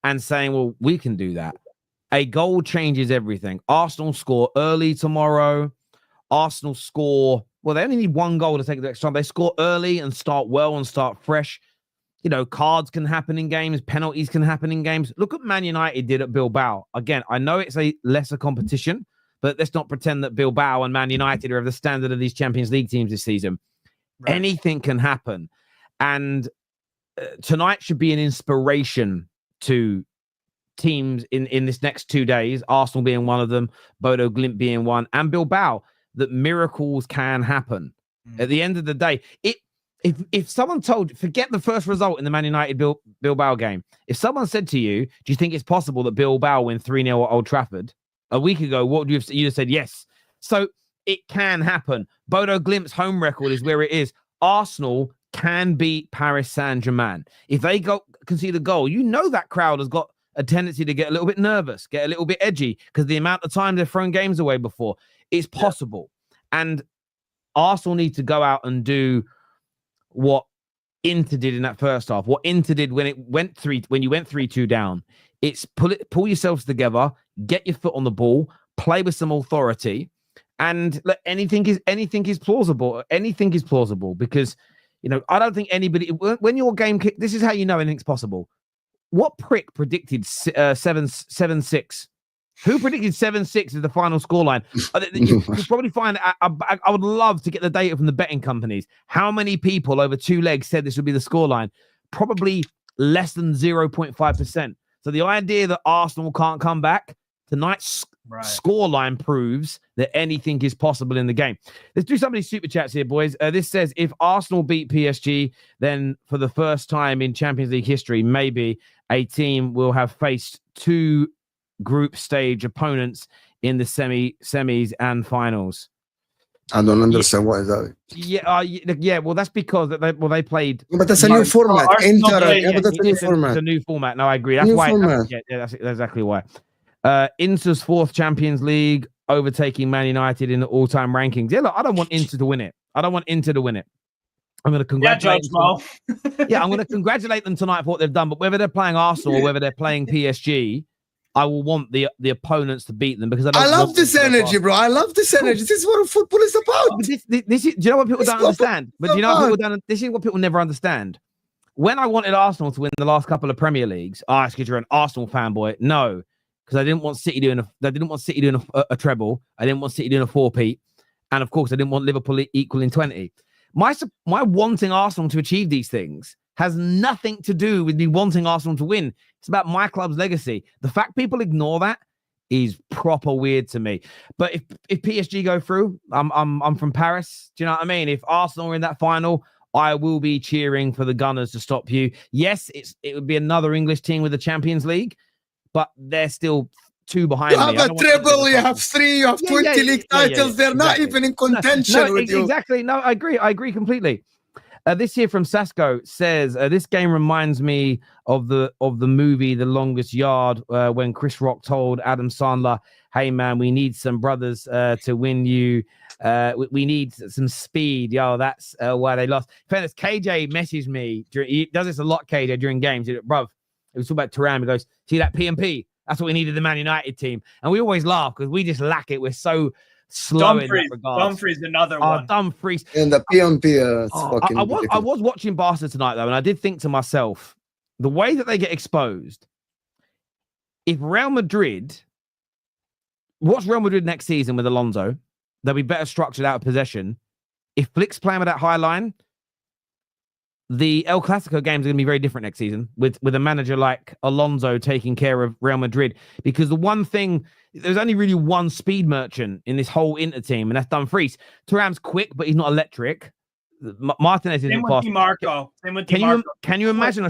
and saying, well, we can do that. A goal changes everything. Arsenal score early tomorrow. Arsenal score, well, they only need 1 goal to take it the extra time. They score early and start well and start fresh. Cards can happen in games. Penalties can happen in games. Look what Man United did at Bilbao. Again, I know it's a lesser competition, but let's not pretend that Bilbao and Man United are of the standard of these Champions League teams this season. Right. Anything can happen. And tonight should be an inspiration to teams in this next 2 days, Arsenal being one of them, Bodo Glimt being one, and Bilbao, that miracles can happen. At the end of the day, if someone told, forget the first result in the Man United Bilbao game, if someone said to you, do you think it's possible that Bilbao win 3-0 at Old Trafford a week ago, what would you'd have said? Yes. So it can happen. Bodo Glimt's home record is where it is. Arsenal can beat Paris Saint-Germain. If they concede a goal, that crowd has got a tendency to get a little bit nervous, get a little bit edgy, because the amount of time they've thrown games away before. It's possible. And Arsenal need to go out and do what Inter did in that first half, what Inter did when you went 3-2 down, it's pull yourselves together, get your foot on the ball, play with some authority, and look, anything is plausible. Anything is plausible because I don't think anybody when your game kick. This is how you know anything's possible. What prick predicted 7-6? Who predicted 7-6 as the final scoreline? You probably find I would love to get the data from the betting companies. How many people over 2 legs said this would be the scoreline? Probably less than 0.5%. So the idea that Arsenal can't come back, tonight's scoreline proves that anything is possible in the game. Let's do some of these super chats here, boys. This says, if Arsenal beat PSG, then for the first time in Champions League history, maybe a team will have faced 2 group stage opponents in the semis and finals. I don't understand what is that. Yeah. Well, that's because they played. But that's a new format. But that's a new format. It's a new format. No, I agree. That's why. That's exactly why. Inter's 4th Champions League, overtaking Man United in the all-time rankings. Yeah, look, I don't want Inter to win it. I'm going to congratulate them. I'm going to congratulate them tonight for what they've done. But whether they're playing Arsenal or whether they're playing PSG, I will want the opponents to beat them because I love this energy, bro. I love this energy. This is what football is about. This is, do you know what people don't understand? But do you know what people don't? This is what people never understand. When I wanted Arsenal to win the last couple of Premier Leagues, because you're an Arsenal fanboy. No, because I didn't want City doing a treble. I didn't want City doing a 4-peat, and of course, I didn't want Liverpool equaling 20. My wanting Arsenal to achieve these things has nothing to do with me wanting Arsenal to win. It's about my club's legacy. The fact people ignore that is proper weird to me. But if PSG go through, I'm from Paris. Do you know what I mean? If Arsenal are in that final, I will be cheering for the Gunners to stop you. Yes, it would be another English team with the Champions League, but they're still 2 behind me. You have a treble, you have 3, you have 20 league titles. They're not even in contention with you. Exactly. No, I agree completely. This here from Sasko says, this game reminds me of the movie The Longest Yard, when Chris Rock told Adam Sandler, hey, man, we need some brothers to win you. We need some speed. Yo, that's why they lost. In fairness, KJ messaged me. He does this a lot, KJ, during games. Bruv, it was talking about Thuram. He goes, see that PMP? That's what we needed the Man United team. And we always laugh because we just lack it. We're so slow in that regard. Dumfries, another one. Dumfries. And the PMP, I was watching Barca tonight, though, and I did think to myself, the way that they get exposed, if Real Madrid, what's Real Madrid next season with Alonso? They'll be better structured out of possession. If Flick's playing with that high line, the El Clasico games are going to be very different next season with a manager like Alonso taking care of Real Madrid. Because the one thing, there's only really one speed merchant in this whole Inter team, and that's Dumfries. Thuram's quick, but he's not electric. Martinez isn't fast. Can you imagine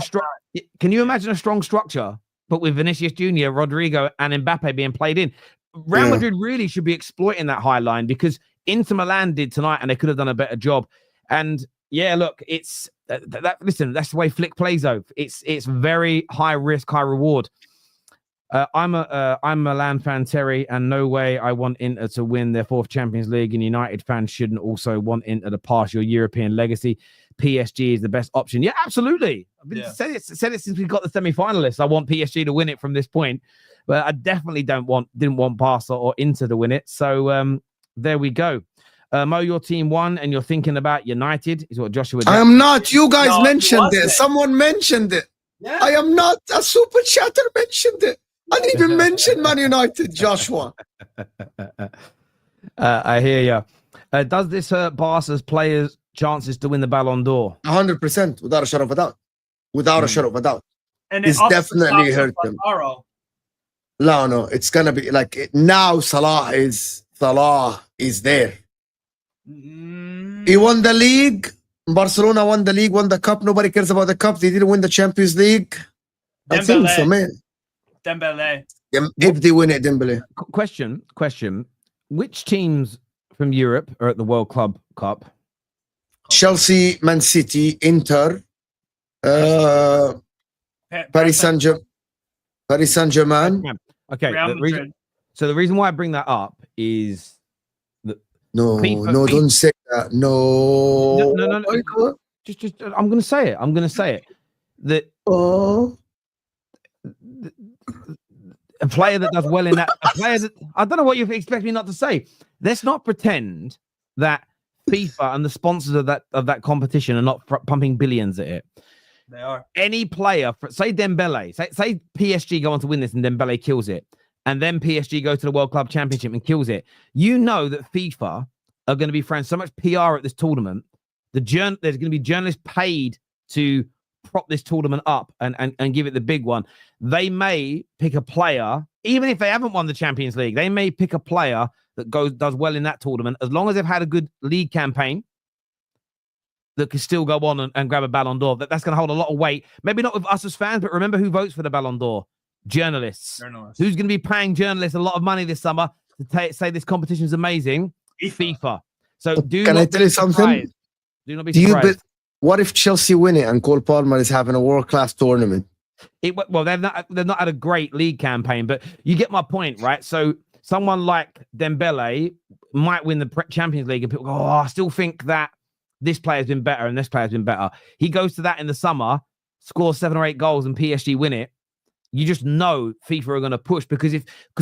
a strong structure, but with Vinicius Jr., Rodrigo, and Mbappe being played in? Real Madrid really should be exploiting that high line because Inter Milan did tonight, and they could have done a better job. And yeah, look, it's listen, that's the way Flick plays though. It's very high risk, high reward. I'm a Milan fan, Terry, and no way I want Inter to win their 4th Champions League, and United fans shouldn't also want Inter to pass your European legacy. PSG is the best option. Yeah, absolutely. I've said it since we got the semi-finalists. I want PSG to win it from this point, but I definitely didn't want Barca or Inter to win it. So there we go. Mo, your team won, and you're thinking about United. Is what Joshua did. I am not. You guys mentioned it. Someone mentioned it. Yeah. I am not. A super chatter mentioned it. I didn't even mention Man United, Joshua. I hear you. Does this hurt Barca's players' chances to win the Ballon d'Or? 100%, without a shadow of a doubt. Without a shadow of a doubt. And it's definitely hurt them. No, it's gonna be like now. Salah is there. He won the league. Barcelona won the league, won the cup. Nobody cares about the cup. They didn't win the Champions League. I think so, man. Dembele. If they win it, Dembele. Question. Which teams from Europe are at the World Club Cup? Chelsea, Man City, Inter, Paris Saint-Germain. Okay. The reason why I bring that up is No, don't say that. No. I'm going to say it. That a player that does well in that, a player that I don't know what you expect me not to say. Let's not pretend that FIFA and the sponsors of that competition are not pumping billions at it. They are. Any player, say Dembele, say PSG go on to win this and Dembele kills it, and then PSG go to the World Club Championship and kills it. You know that FIFA are going to be throwing so much PR at this tournament. There's going to be journalists paid to prop this tournament up and give it the big one. They may pick a player, even if they haven't won the Champions League, they may pick a player that does well in that tournament, as long as they've had a good league campaign that can still go on and grab a Ballon d'Or. That's going to hold a lot of weight. Maybe not with us as fans, but remember who votes for the Ballon d'Or? Journalists. Who's going to be paying journalists a lot of money this summer to say this competition is amazing? FIFA. So can I tell you something? Do not be surprised. What if Chelsea win it and Cole Palmer is having a world-class tournament? Well, they've not had a great league campaign, but you get my point, right? So someone like Dembele might win the Champions League and people go, I still think that this player's been better and this player's been better. He goes to that in the summer, scores 7 or 8 goals and PSG win it. You just know FIFA are going to push because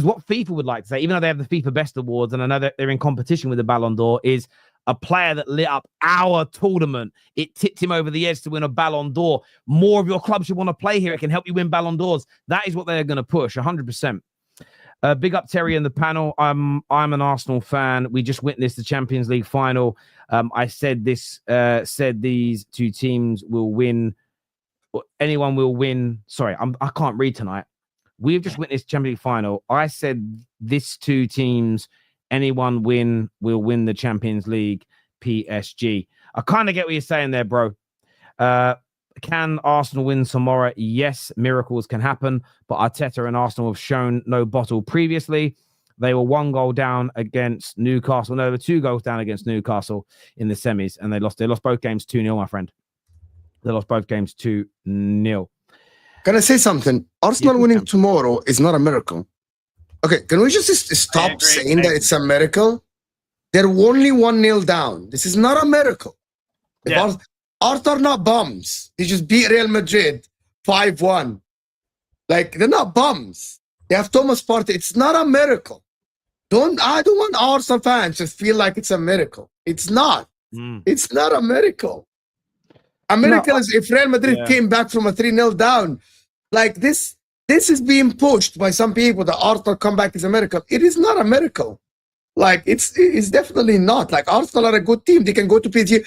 what FIFA would like to say, even though they have the FIFA Best Awards and I know that they're in competition with the Ballon d'Or, is a player that lit up our tournament. It tipped him over the edge to win a Ballon d'Or. More of your clubs should want to play here. It can help you win Ballon d'Ors. That is what they're going to push, 100%. Big up Terry in the panel. I'm an Arsenal fan. We just witnessed the Champions League final. I said these two teams will win. Anyone will win. Sorry, I can't read tonight. We've just witnessed Champions League final. I said this 2 teams, anyone will win the Champions League. PSG. I kind of get what you're saying there, bro. Can Arsenal win tomorrow? Yes, miracles can happen, but Arteta and Arsenal have shown no bottle previously. They were 1 goal down against Newcastle. No, they were 2 goals down against Newcastle in the semis, and they lost both games 2-0, my friend. They lost both games 2-0. Can I say something? Arsenal winning tomorrow is not a miracle. Okay, can we just stop saying that it's a miracle? They're only 1-0 down. This is not a miracle. Yeah. Arsenal not bums. They just beat Real Madrid 5-1. Like, they're not bums. They have Thomas Partey. It's not a miracle. I don't want Arsenal fans to feel like it's a miracle. It's not. It's not a miracle. A miracle is if Real Madrid came back from a 3-0 down. Like this is being pushed by some people that Arsenal comeback is a miracle. It is not a miracle. Like it's definitely not. Like Arsenal are a good team. They can go to PSG.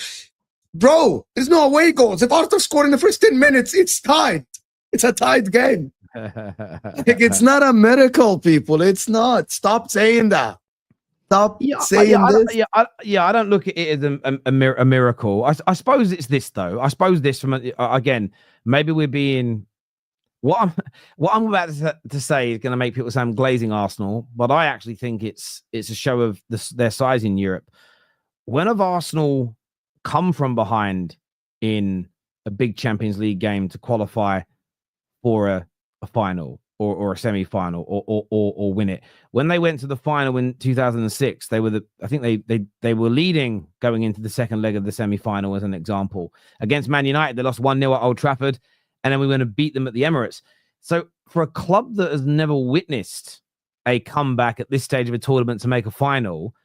Bro, there's no away goals. If Arsenal score in the first 10 minutes, it's tied. It's a tied game. Like, it's not a miracle, people. It's not. Stop saying that. Stop saying this. I don't look at it as a miracle. I suppose it's this, though. I suppose this from again, maybe we're being what I'm about to say is going to make people say I'm glazing Arsenal, but I actually think it's a show of their size in Europe. When have Arsenal come from behind in a big Champions League game to qualify for a final or a semi-final or win it? When they went to the final in 2006, they were they were leading going into the second leg of the semi-final, as an example. Against Man United, they lost 1-0 at Old Trafford, and then we went and beat them at the Emirates. So for a club that has never witnessed a comeback at this stage of a tournament to make a final,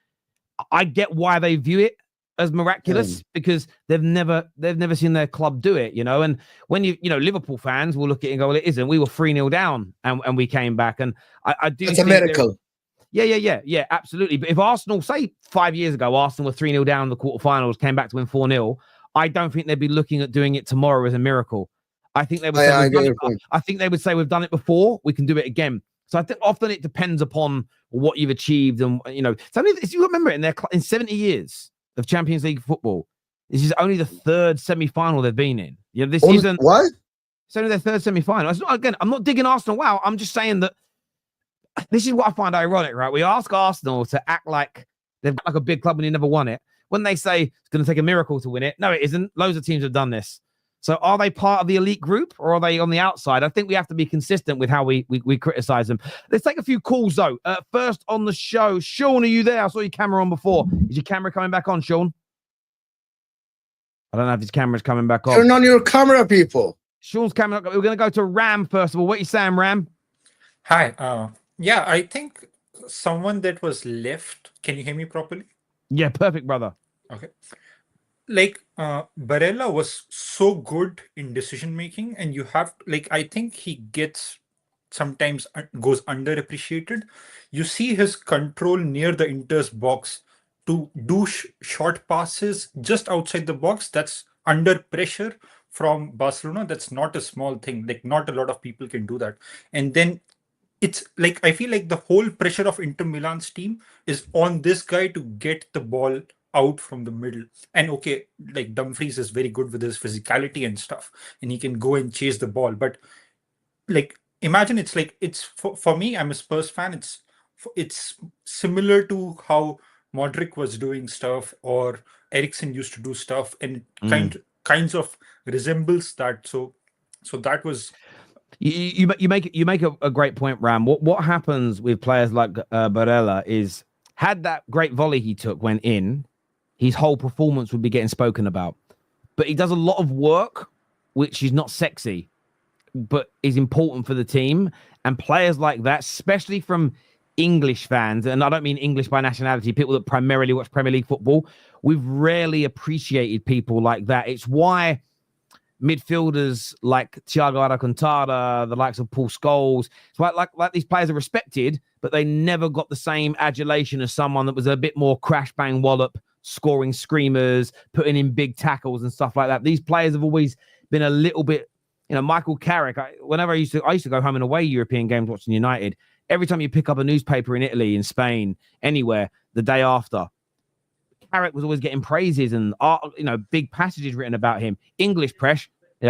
I get why they view it as miraculous, because they've never seen their club do it, you know. And when you Liverpool fans will look at it and go, well, it isn't. We were 3-0 down and we came back. And I do it's a miracle. Yeah, absolutely. But if Arsenal, say 5 years ago, Arsenal were 3-0 down in the quarterfinals, came back to win 4-0, I don't think they'd be looking at doing it tomorrow as a miracle. I think they would I think they would say we've done it before, we can do it again. So I think often it depends upon what you've achieved, and it's only, if you remember it, in 70 years of Champions League football, this is only the 3rd semi-final they've been in. This isn't what? It's only their 3rd semi-final. I'm not digging Arsenal. Wow, I'm just saying that this is what I find ironic, right? We ask Arsenal to act like they've got like a big club and they never won it. When they say it's going to take a miracle to win it, no, it isn't. Loads of teams have done this. So are they part of the elite group or are they on the outside? I think we have to be consistent with how we criticize them. Let's take a few calls, though. First on the show, Sean, are you there? I saw your camera on before. Is your camera coming back on, Sean? I don't know if his camera's coming back on. Turn on your camera, people. Sean's camera. We're going to go to Ram first of all. What are you saying, Ram? Hi. Yeah, I think someone that was left. Can you hear me properly? Yeah, perfect, brother. Okay. Like Barella was so good in decision making, and you have I think he gets sometimes goes underappreciated. You see his control near the Inter's box to do short passes just outside the box. That's under pressure from Barcelona. That's not a small thing. Like not a lot of people can do that. And then it's like I feel like the whole pressure of Inter Milan's team is on this guy to get the ball out from the middle. And okay, like Dumfries is very good with his physicality and stuff, and he can go and chase the ball. But like imagine it's for me, I'm a Spurs fan. It's similar to how Modric was doing stuff or Eriksen used to do stuff, and kinds of resembles that. So that was. You make a great point, Ram. What happens with players like Barella is had that great volley he took went in, his whole performance would be getting spoken about. But he does a lot of work, which is not sexy, but is important for the team. And players like that, especially from English fans, and I don't mean English by nationality, people that primarily watch Premier League football, we've rarely appreciated people like that. It's why midfielders like Thiago Alcantara, the likes of Paul Scholes, it's like these players are respected, but they never got the same adulation as someone that was a bit more crash bang wallop, scoring screamers, putting in big tackles and stuff like that. These players have always been a little bit, Michael Carrick. Whenever I used to go home and away European games watching United. Every time you pick up a newspaper in Italy, in Spain, anywhere, the day after, Carrick was always getting praises and big passages written about him. English press,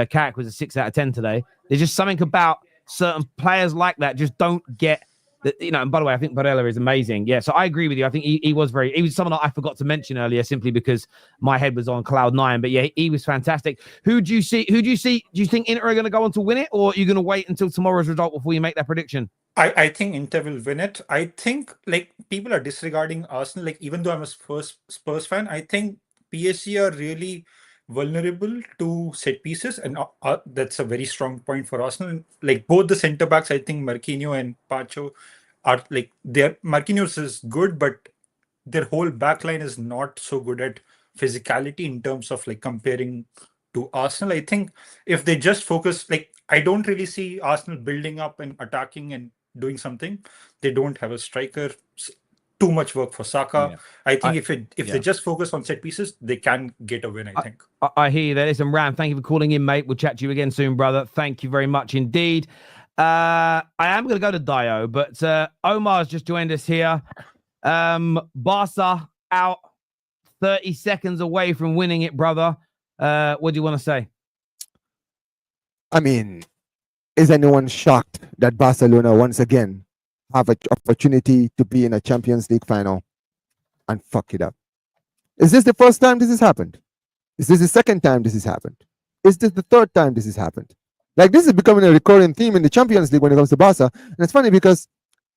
Carrick was a 6 out of 10 today. There's just something about certain players like that just don't get that. And by the way, I think Barella is amazing. Yeah, so I agree with you. I think he was someone that I forgot to mention earlier simply because my head was on cloud 9. But yeah, he was fantastic. Who do you see? Do you think Inter are going to go on to win it, or are you going to wait until tomorrow's result before you make that prediction? I think Inter will win it. I think people are disregarding Arsenal. Even though I'm a Spurs fan, I think PSG are really vulnerable to set pieces, and that's a very strong point for Arsenal. Both the centre backs, I think Marquinhos and Pacho are Marquinhos is good, but their whole back line is not so good at physicality in terms of comparing to Arsenal. I think if they just focus, I don't really see Arsenal building up and attacking and doing something. They don't have a striker. Too much work for Saka. Yeah. I think if they just focus on set pieces, they can get a win, I think. I hear you there. Listen, Ram, thank you for calling in, mate. We'll chat to you again soon, brother. Thank you very much indeed. I am going to go to Dayo, but Omar's just joined us here. Barca out 30 seconds away from winning it, brother. What do you want to say? I mean, is anyone shocked that Barcelona once again have an opportunity to be in a Champions League final and fuck it up? Is this the first time this has happened? Is this the second time this has happened? Is this the third time this has happened? This is becoming a recurring theme in the Champions League when it comes to Barca. And it's funny because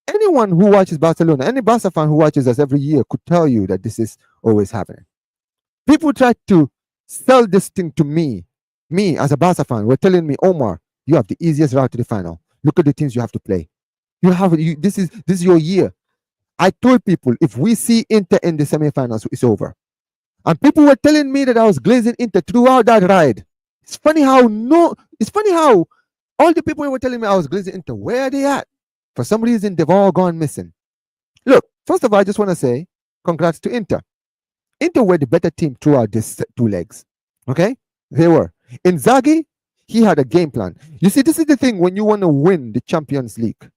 anyone who watches Barcelona, any Barca fan who watches us every year could tell you that this is always happening. People try to sell this thing to me as a Barca fan, were telling me, Omar, you have the easiest route to the final. Look at the teams you have to play. This is your year. I told people if we see Inter in the semifinals, it's over. And people were telling me that I was glazing Inter throughout that ride. It's funny how all the people who were telling me I was glazing Inter, where are they at? For some reason, they've all gone missing. Look, first of all, I just want to say congrats to Inter. Inter were the better team throughout these 2 legs. Okay? They were. Inzaghi, he had a game plan. You see, this is the thing when you want to win the Champions League,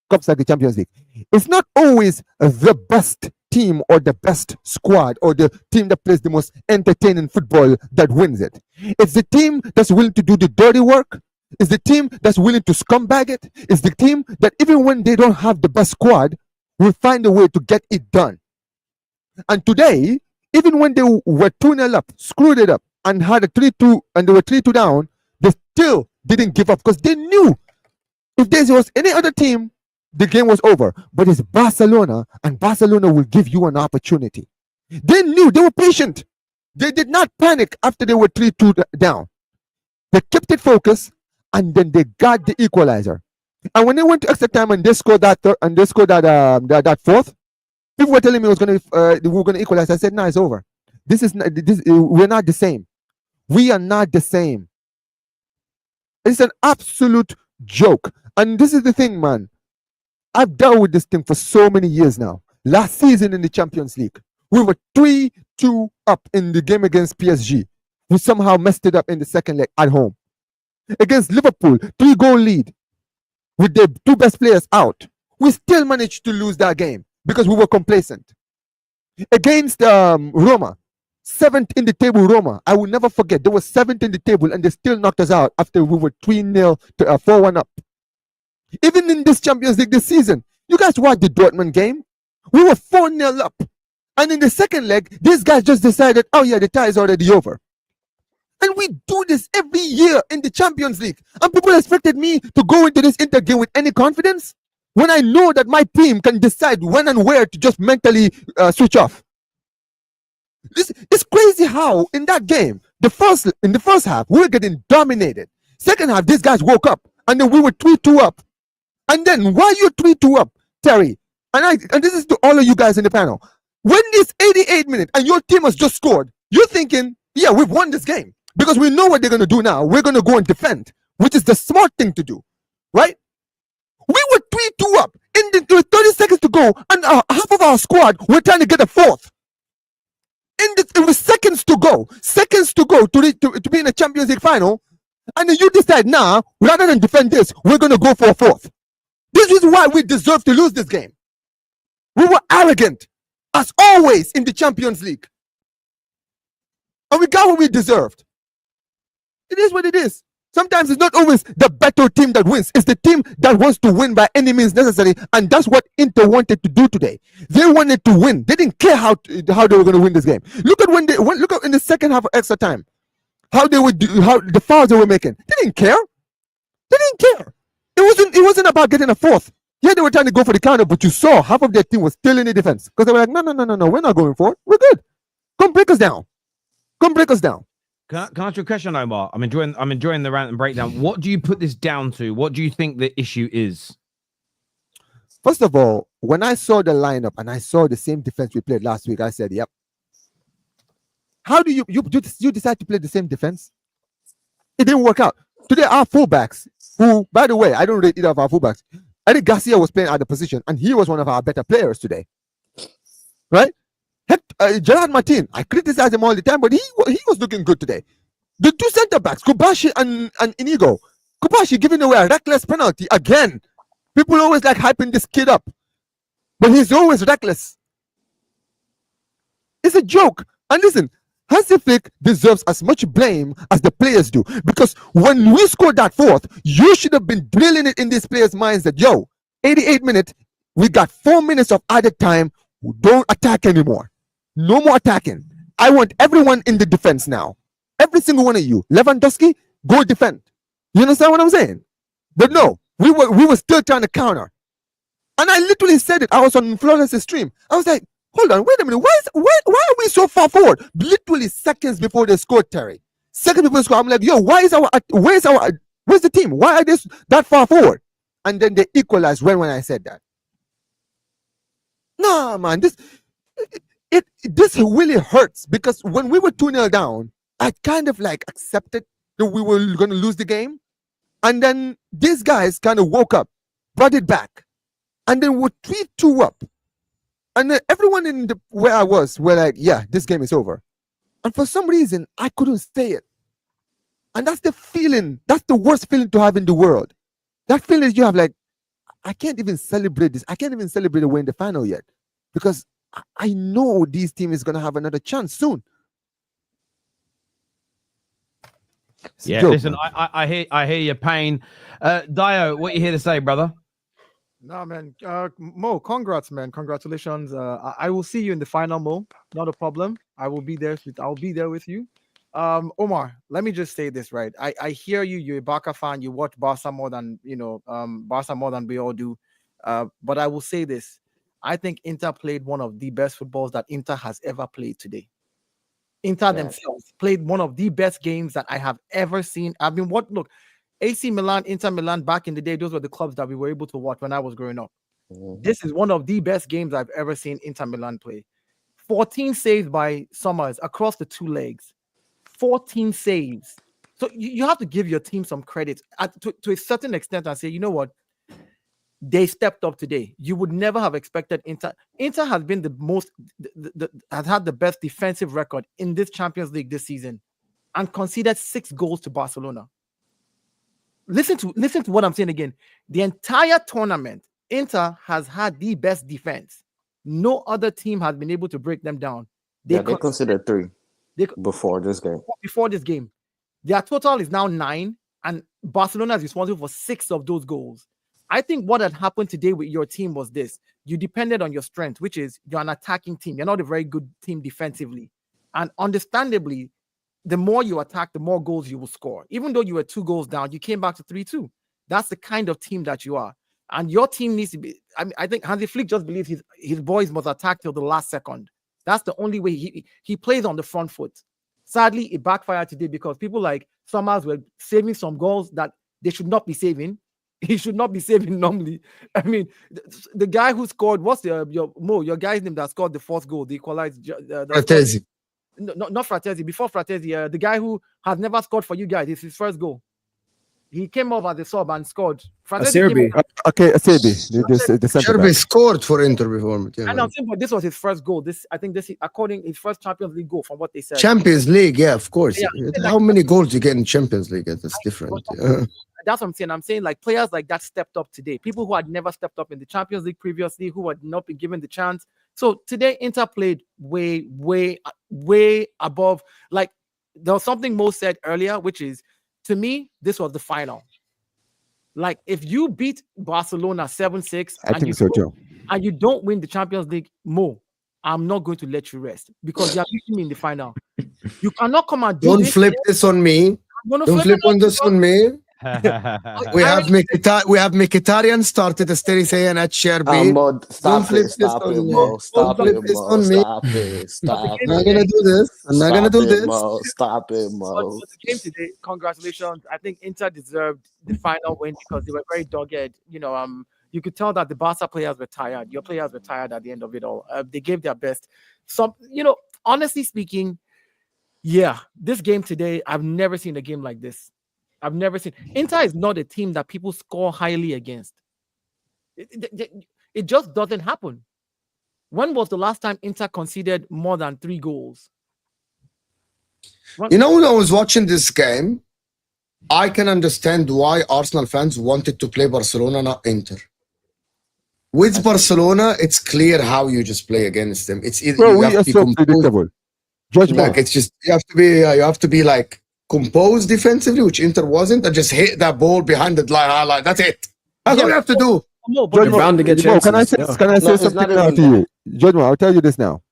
Cups like the Champions League. It's not always the best team or the best squad or the team that plays the most entertaining football that wins it. It's the team that's willing to do the dirty work. It's the team that's willing to scumbag it. It's the team that even when they don't have the best squad, will find a way to get it done. And today, even when they were 2-0 up, screwed it up, and had a 3-2, and they were 3-2 down, they still didn't give up because they knew if there was any other team, the game was over. But it's Barcelona, and Barcelona will give you an opportunity. They knew, they were patient. They did not panic after they were 3-2 down. They kept it focused, and then they got the equalizer. And when they went to extra time and they scored that that fourth, people were telling me we were gonna equalize. I said, no, it's over. We're not the same. We are not the same. It's an absolute joke. And this is the thing, man. I've dealt with this thing for so many years now. Last season in the Champions League, we were 3-2 up in the game against PSG. We somehow messed it up in the second leg at home. Against Liverpool, 3-goal lead with the two best players out. We still managed to lose that game because we were complacent. Against Roma, 7th in the table, Roma. I will never forget. They were 7th in the table and they still knocked us out after we were 3-0 to 4-1 up. Even in this Champions League this season, you guys watched the Dortmund game. We were 4-0 up. And in the second leg, these guys just decided, oh yeah, the tie is already over. And we do this every year in the Champions League. And people expected me to go into this Inter game with any confidence when I know that my team can decide when and where to just mentally switch off. It's crazy how in that game, in the first half, we were getting dominated. Second half, these guys woke up and then we were 3-2 up. And then while you're 3-2 up, Terry, and this is to all of you guys in the panel, when it's 88 minutes and your team has just scored, you're thinking, yeah, we've won this game because we know what they're going to do now. We're going to go and defend, which is the smart thing to do, right? We were 3-2 up with 30 seconds to go, and half of our squad were trying to get a fourth. It was seconds to go to be in a Champions League final, and then you decide, nah, rather than defend this, we're going to go for a fourth. This is why we deserve to lose this game. We were arrogant, as always, in the Champions League. And we got what we deserved. It is what it is. Sometimes it's not always the better team that wins. It's the team that wants to win by any means necessary. And that's what Inter wanted to do today. They wanted to win. They didn't care how they were going to win this game. Look at look at in the second half of extra time, how the fouls they were making. They didn't care. They didn't care. It wasn't about getting a fourth. Yeah, they were trying to go for the counter, but you saw half of their team was still in the defense because they were like, no, we're not going for it. We're good. Come break us down. Come break us down. Can I ask you a question, Omar? I'm enjoying the rant and breakdown. What do you put this down to? What do you think the issue is? First of all, when I saw the lineup and I saw the same defense we played last week, I said, yep. How do you decide to play the same defense? It didn't work out. Today, our fullbacks, who, by the way, I don't rate either of our fullbacks. I think Garcia was playing out of position, and he was one of our better players today. Right? Gerard Martin, I criticize him all the time, but he was looking good today. The two center backs, Kubashi and Inigo. Kubashi giving away a reckless penalty again. People always like hyping this kid up, but he's always reckless. It's a joke. And listen, Hansi Flick deserves as much blame as the players do, because when we scored that fourth, you should have been drilling it in these players' minds that 88 minutes, we got 4 minutes of added time. Don't attack anymore. No more attacking. I want everyone in the defense now. Every single one of you. Lewandowski, go defend. You understand what I'm saying? But no, we were still trying to counter. And I literally said it. I was on Flores' stream. I was like, hold on, wait a minute. Why are we so far forward? Literally seconds before they scored, Terry. Seconds before they scored, I'm like, where's the team? Why are they that far forward? And then they equalized when I said that. Nah, man, this really hurts, because when we were 2-0 down, I kind of like accepted that we were going to lose the game. And then these guys kind of woke up, brought it back, and then we're 3-2 up. And then everyone where I was were like, yeah, this game is over. And for some reason, I couldn't say it. And that's the feeling, that's the worst feeling to have in the world. That feeling you have like, I can't even celebrate this. I can't even celebrate the win in the final yet, because I know this team is going to have another chance soon. Yeah, listen, I hear your pain. Dayo, what you here to say, brother? No, man. Mo, congrats, man. Congratulations. I will see you in the final, Mo. Not a problem. I will be there. I'll be there with you. Omar, let me just say this, right? I hear you. You're a Barca fan. You watch Barca more than we all do. But I will say this. I think Inter played one of the best footballs that Inter has ever played today. Inter themselves played one of the best games that I have ever seen. I mean, look, AC Milan, Inter Milan, back in the day, those were the clubs that we were able to watch when I was growing up. This is one of the best games I've ever seen Inter Milan play. 14 saves by Sommers across the two legs. 14 saves. So you have to give your team some credit to a certain extent and say, you know what? They stepped up today. You would never have expected Inter. Inter has been has had the best defensive record in this Champions League this season and conceded 6 goals to Barcelona. Listen to what I'm saying again. The entire tournament, Inter has had the best defense. No other team has been able to break them down. They considered 3 before this game. Before this game. Their total is now 9, and Barcelona is responsible for 6 of those goals. I think what had happened today with your team was this. You depended on your strength, which is you're an attacking team. You're not a very good team defensively. And understandably, the more you attack, the more goals you will score. Even though you were 2 goals down, you came back to 3-2. That's the kind of team that you are. And your team needs to be, I think Hansi Flick just believes his boys must attack till the last second. That's the only way he plays on the front foot. Sadly, it backfired today because people like Sommers were saving some goals that they should not be saving. He should not be saving normally. I mean, the guy who scored, what's your guy's name that scored the 4th goal, the equalized? Frattesi. No, not Frattesi. Before Frattesi, the guy who has never scored for you guys. It's his first goal. He came over as a sub and scored. Acerbi. Okay, Acerbi. Acerbi scored for Inter before. Yeah, and I'm saying, but this was his first goal. According his first Champions League goal from what they said. Champions League, yeah, of course. Yeah. How many goals you get in Champions League? That's different. That's what I'm saying. I'm saying like players like that stepped up today. People who had never stepped up in the Champions League previously, who had not been given the chance. So today, Inter played way above. Like there was something Mo said earlier, which is, to me, this was the final. Like if you beat Barcelona 7-6, and you don't win the Champions League, Mo, I'm not going to let you rest because you are beating me in the final. You cannot come and don't flip this on me. Don't flip on this on me. we have Mkhitaryan started as Terry at Sherby. Stop it, Mo. Stop it, I'm not gonna do this. Stop it, Mo. But the game today, congratulations. I think Inter deserved the final win because they were very dogged. You could tell that the Barca players were tired. Your players were tired at the end of it all. They gave their best. Honestly speaking, yeah, this game today, I've never seen a game like this. I've never seen. Inter is not a team that people score highly against. It just doesn't happen. When was the last time Inter conceded more than 3 goals? When I was watching this game, I can understand why Arsenal fans wanted to play Barcelona, not Inter. With Barcelona, it's clear how you just play against them. It's either we are so predictable. Like it's just you have to be like composed defensively, which Inter wasn't, and just hit that ball behind the line. That's it. That's all you have to do. You're bound to get chances. Can I say something now to you? Judgment, I'll tell you this now.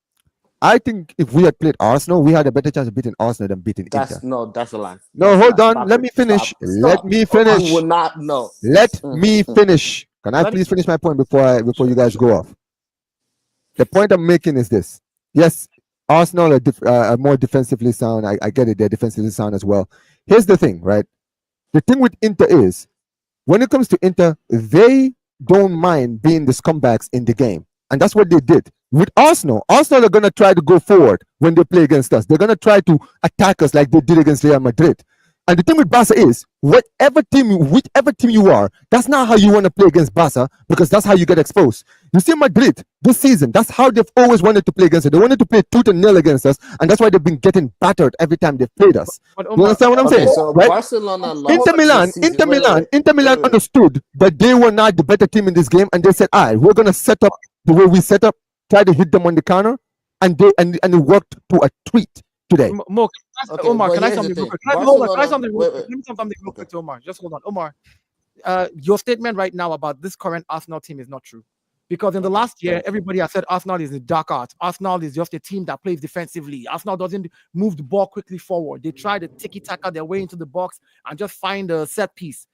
I think if we had played Arsenal, we had a better chance of beating Arsenal than beating Inter. No, that's a lie. No, hold on. Let me finish. Let me finish. You will not know. Let me finish. Can I please finish my point before you guys go off? The point I'm making is this. Yes, Arsenal are more defensively sound. I get it. They're defensively sound as well. Here's the thing, right? The thing with Inter is, when it comes to Inter, they don't mind being the scumbags in the game. And that's what they did. With Arsenal are going to try to go forward when they play against us. They're going to try to attack us like they did against Real Madrid. And the thing with Barca is, whichever team you are, that's not how you want to play against Barca, because that's how you get exposed. You see Madrid this season, that's how they've always wanted to play against us. They wanted to play tooth and nail against us, and that's why they've been getting battered every time they've played us. You understand what I'm saying? So right? Barcelona lost Inter Milan understood that they were not the better team in this game, and they said, all right, we're going to set up the way we set up, try to hit them on the counter, and it worked to a treat today. Omar, can I say something real quick? Let me say something real quick to Omar. Just hold on. Omar, your statement right now about this current Arsenal team is not true. Because in the last year, everybody has said Arsenal is a dark art. Arsenal is just a team that plays defensively. Arsenal doesn't move the ball quickly forward. They try to tiki-taka their way into the box and just find a set piece.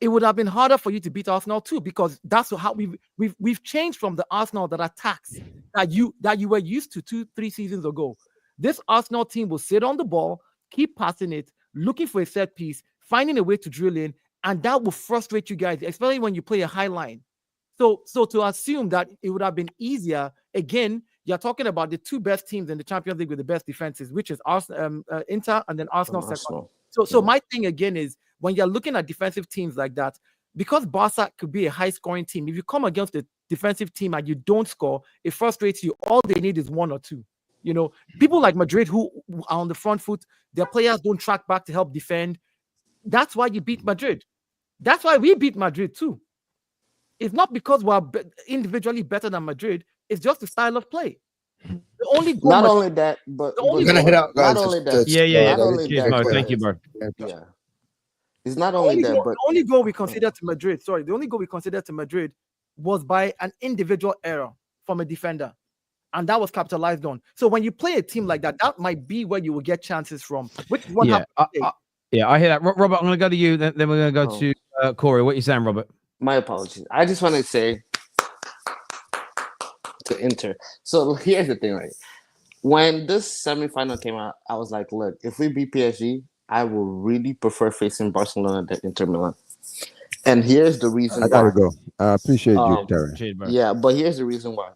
It would have been harder for you to beat Arsenal too, because that's how we've changed from the Arsenal that attacks that you were used to 2-3 seasons ago. This Arsenal team will sit on the ball, keep passing it, looking for a set piece, finding a way to drill in, and that will frustrate you guys, especially when you play a high line. So to assume that it would have been easier, again, you're talking about the two best teams in the Champions League with the best defenses, which is Inter and then Arsenal second. So my thing again is when you're looking at defensive teams like that, because Barca could be a high-scoring team, if you come against a defensive team and you don't score, it frustrates you. All they need is one or two. You know, people like Madrid who are on the front foot, their players don't track back to help defend. That's why you beat Madrid. That's why we beat Madrid too. It's not because we're individually better than Madrid. It's just the style of play. The only goal not only that, but We're gonna head out, guys. not only that. Yeah. Not only Cheers, that, Mo. but- Thank you, bro. Yeah. It's not only that, but the only goal we considered to Madrid, the only goal we considered to Madrid was by an individual error from a defender. And that was capitalized on. So when you play a team like that, that might be where you will get chances from. Which one happened today. I hear that. Robert, I'm going to go to you. Then we're going to go to Cory. What are you saying, Robert? my apologies. I just want to say to Inter. So here's the thing, right? When this semifinal came out, I was like, look, if we beat PSG, I will really prefer facing Barcelona than Inter Milan. And here's the reason I gotta go. I appreciate you, Terry. Yeah, but here's the reason why.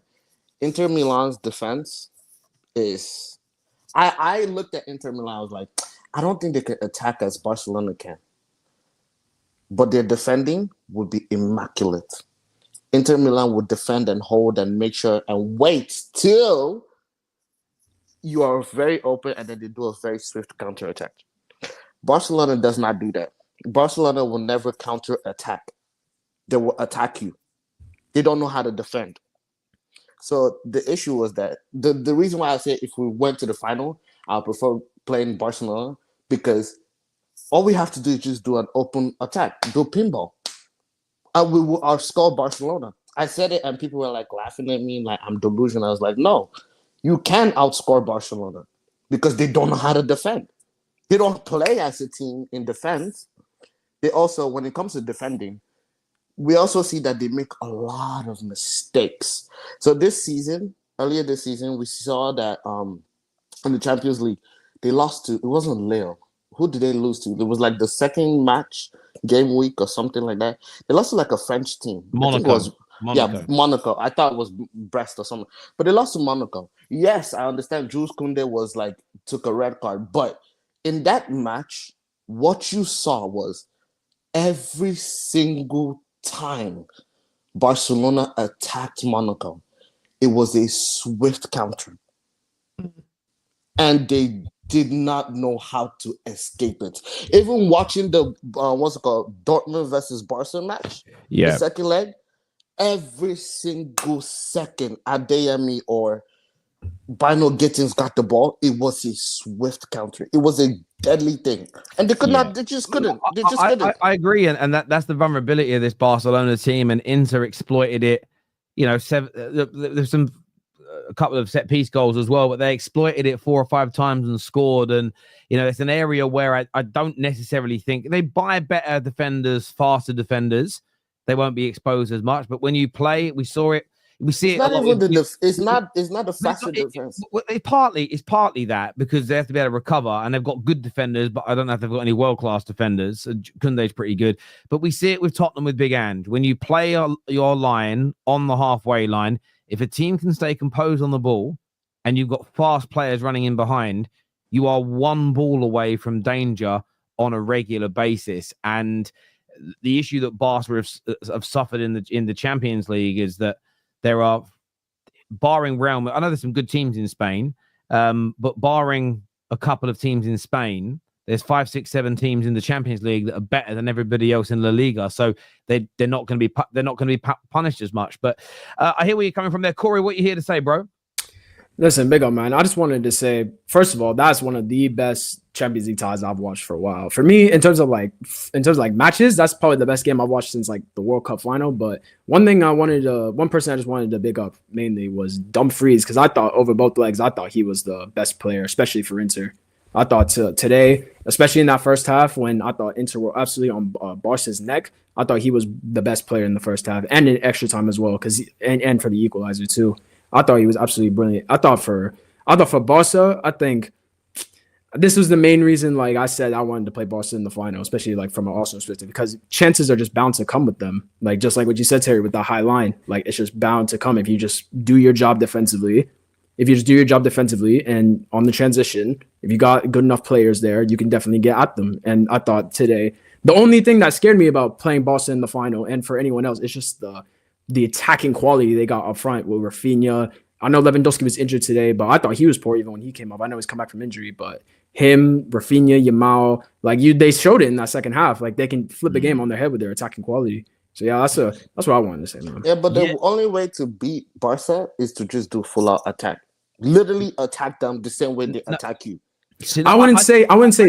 Inter Milan's defense is... I looked at Inter Milan, I was like, I don't think they can attack as Barcelona can. But their defending would be immaculate. Inter Milan would defend and hold and make sure and wait till you are very open and then they do a very swift counter-attack. Barcelona does not do that. Barcelona will never counter-attack. They will attack you. They don't know how to defend. So the issue was that the reason why I say if we went to the final, I prefer playing Barcelona because all we have to do is just do an open attack, do pinball. And we will outscore Barcelona. I said it and people were like laughing at me like I'm delusional. I was like, no, you can outscore Barcelona because they don't know how to defend. They don't play as a team in defense. They also, when it comes to defending, we also see that they make a lot of mistakes. So earlier this season, we saw that in the Champions League, they lost to, it wasn't Lille. Who did they lose to? It was like the second game week or something like that. They lost to like a French team. Monaco. Yeah, Monaco. I thought it was Brest or something. But they lost to Monaco. Yes, I understand Jules Koundé took a red card. But in that match, what you saw was every single time Barcelona attacked Monaco, it was a swift counter. And they did not know how to escape it. Even watching the Dortmund versus Barca match, the second leg, every single second Adeyemi or Bino Gittins got the ball, it was a swift counter. It was a deadly thing. And they just couldn't. I agree. And that's the vulnerability of this Barcelona team, and Inter exploited it. You know, there's a couple of set piece goals as well, but they exploited it 4 or 5 times and scored. And, you know, it's an area where I don't necessarily think they buy better defenders, faster defenders. They won't be exposed as much. But when you play, we saw it. We see it's not a faster defense. It's partly that because they have to be able to recover, and they've got good defenders, but I don't know if they've got any world-class defenders. Koundé's pretty good. But we see it with Tottenham with Big And. When you play your line on the halfway line, if a team can stay composed on the ball and you've got fast players running in behind, you are one ball away from danger on a regular basis. And the issue that Barca have suffered in the Champions League is that there are, barring Real, I know there's some good teams in Spain, but barring a couple of teams in Spain, there's 5, 6, 7 teams in the Champions League that are better than everybody else in La Liga. So they're not going to be punished as much. But I hear where you're coming from there, Cory. What you here to say, bro? Listen, big up, man. I just wanted to say, first of all, that's one of the best Champions League ties I've watched for a while. For me, in terms of matches, that's probably the best game I've watched since like the World Cup final. But one person I just wanted to big up mainly was Dumfries, because I thought over both legs, I thought he was the best player, especially for Inter. I thought today, especially in that first half, when I thought Inter were absolutely on Barca's neck, I thought he was the best player in the first half and in extra time as well, and for the equalizer too. I thought he was absolutely brilliant. I thought for I thought for Barca, I think this was the main reason, like I said, I wanted to play Barca in the final, especially like from an Arsenal perspective, because chances are just bound to come with them. Like just like what you said, Terry, with the high line, like it's just bound to come if you just do your job defensively. If you just do your job defensively and on the transition, if you got good enough players there, you can definitely get at them. And I thought today, the only thing that scared me about playing Barca in the final, and for anyone else, it's just the attacking quality they got up front with Rafinha. I know Lewandowski was injured today, but I thought he was poor even when he came up. I know he's come back from injury, but him, Rafinha, Yamal, like they showed it in that second half. Like they can flip a game on their head with their attacking quality. So yeah, that's what I wanted to say, man. Yeah, but the only way to beat Barca is to just do full out attack. Literally attack them the same way they attack you. I wouldn't say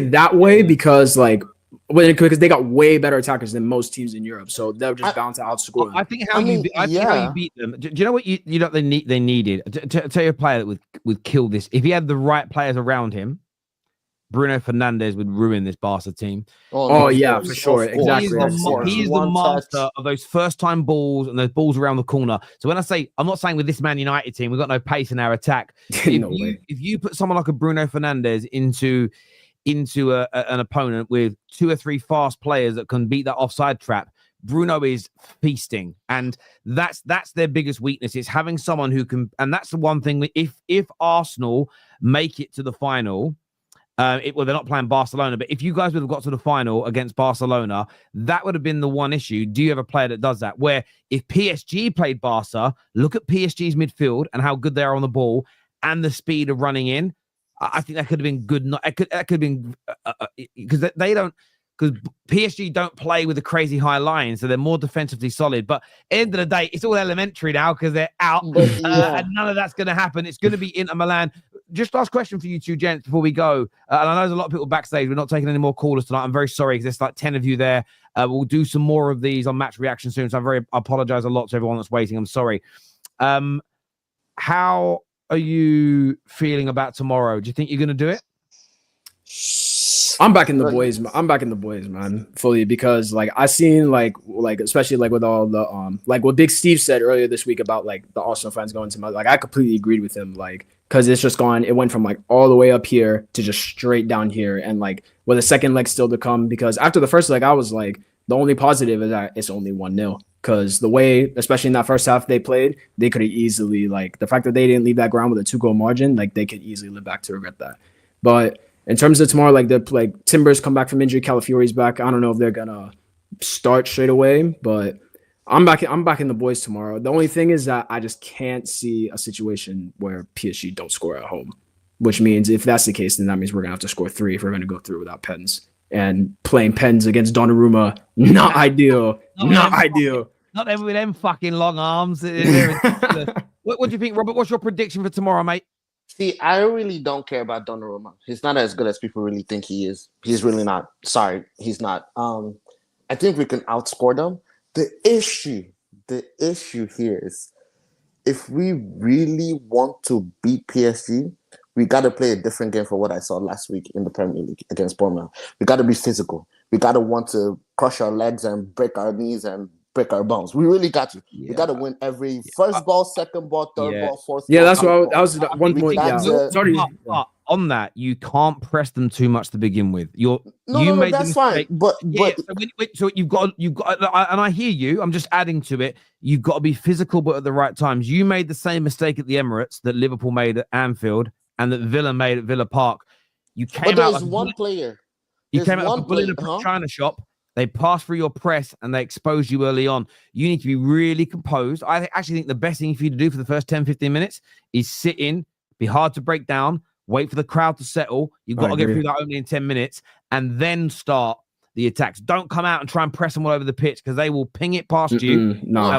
that way because they got way better attackers than most teams in Europe, so they're just bound to outscore them. I think how you beat them. Do you know what you know they needed? To tell you a player that would kill this if he had the right players around him. Bruno Fernandes would ruin this Barca team. Oh yeah, for sure. Exactly. He is the master of those first-time balls and those balls around the corner. So when I say, I'm not saying with this Man United team, we've got no pace in our attack. If you put someone like a Bruno Fernandes into an opponent with 2 or 3 fast players that can beat that offside trap, Bruno is feasting, and that's their biggest weakness. Is having someone who can, and that's the one thing. If Arsenal make it to the final. They're not playing Barcelona, but if you guys would have got to the final against Barcelona, that would have been the one issue. Do you have a player that does that? Where if PSG played Barca, look at PSG's midfield and how good they are on the ball and the speed of running in. I think that could have been good. That could have been because they don't. Because PSG don't play with a crazy high line, so they're more defensively solid. But at the end of the day, it's all elementary now because they're out, and none of that's going to happen. It's going to be Inter Milan. Just last question for you two gents before we go. And I know there's a lot of people backstage. We're not taking any more callers tonight. I'm very sorry because there's like 10 of you there. We'll do some more of these on Match Reaction soon. So I apologize a lot to everyone that's waiting. I'm sorry. How are you feeling about tomorrow? Do you think you're going to do it? I'm backing the boys. I'm backing the boys, man, fully because like I seen like especially like with all the like what Big Steve said earlier this week about like the Arsenal fans going to my like I completely agreed with him like because it's just gone. It went from like all the way up here to just straight down here, and like with a second leg still to come. Because after the first leg, I was like the only positive is that it's only 1-0 because the way, especially in that first half they played, they could have easily like the fact that they didn't leave that ground with a 2-goal margin, like they could easily live back to regret that, but. In terms of tomorrow, like Timbers come back from injury, Calafiori's back. I don't know if they're gonna start straight away, but I'm backing the boys tomorrow. The only thing is that I just can't see a situation where PSG don't score at home, which means if that's the case, then that means we're gonna have to score 3 if we're gonna go through without pens. And playing pens against Donnarumma, not ideal. Not ideal. Not with them fucking long arms. What do you think, Robert? What's your prediction for tomorrow, mate? See, I really don't care about Donnarumma. He's not as good as people really think he is. He's really not. Sorry, he's not. I think we can outscore them. The issue here is if we really want to beat PSG, we got to play a different game for what I saw last week in the Premier League against Bournemouth. We got to be physical. We got to want to crush our legs and break our knees and break our bones. We really got to. We got to win every first ball, second ball, third ball, fourth ball. Yeah, that's what that was one point. Sorry. On that, you can't press them too much to begin with. That's fine. But so you've got, and I hear you. I'm just adding to it. You've got to be physical, but at the right times. You made the same mistake at the Emirates that Liverpool made at Anfield and that Villa made at Villa Park. You came out like one player. You came out like a bullet in a China shop. They pass through your press and they expose you early on. You need to be really composed. I actually think the best thing for you to do for the first 10, 15 minutes is sit in, be hard to break down, wait for the crowd to settle. You've got to get through that only in 10 minutes and then start the attacks. Don't come out and try and press them all over the pitch because they will ping it past you. No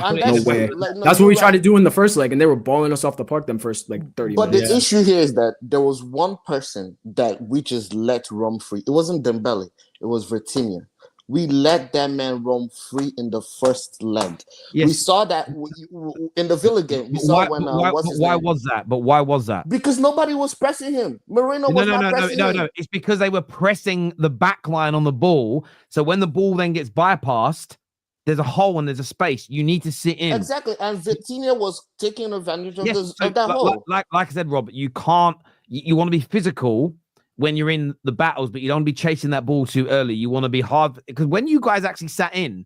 way. That's what we tried to do in the first leg, and they were balling us off the park them first 30 minutes. But the issue here is that there was one person that we just let roam free. It wasn't Dembele. It was Vertinha. We let that man roam free in the first leg. Yes. We saw that in the Villa game. We saw why was that? But why was that? Because nobody was pressing him. Moreno was not pressing him. No. It's because they were pressing the back line on the ball. So when the ball then gets bypassed, there's a hole and there's a space. You need to sit in. Exactly. And Vitinha was taking advantage of, Yes, of that hole. Like I said, Robert, you can't. You want to be physical when you're in the battles, but you don't want to be chasing that ball too early. You want to be hard because when you guys actually sat in,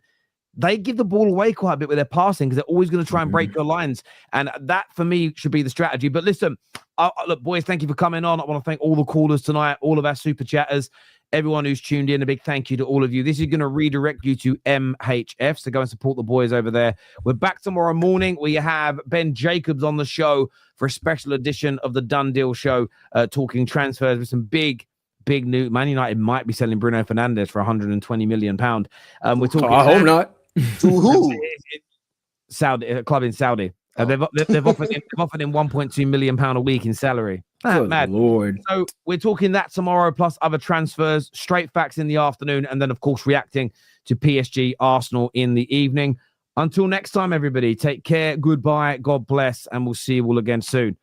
they give the ball away quite a bit with their passing because they're always going to try and break your lines. And that, for me, should be the strategy. But listen, look, boys, thank you for coming on. I want to thank all the callers tonight, all of our super chatters, everyone who's tuned in. A big thank you to all of you. This is going to redirect you to MHF, so go and support the boys over there. We're back tomorrow morning. We have Ben Jacobs on the show for a special edition of the Done Deal show, talking transfers with some big news. Man United might be selling Bruno Fernandes for £120 million. We're talking. I hope not. To who? Saudi, a club in Saudi. They've offered him 1.2 million pound a week in salary. Good Mad. Lord. So we're talking that tomorrow, plus other transfers, straight facts in the afternoon, and then of course reacting to PSG Arsenal in the evening. Until next time, everybody, take care. Goodbye. God bless, and we'll see you all again soon.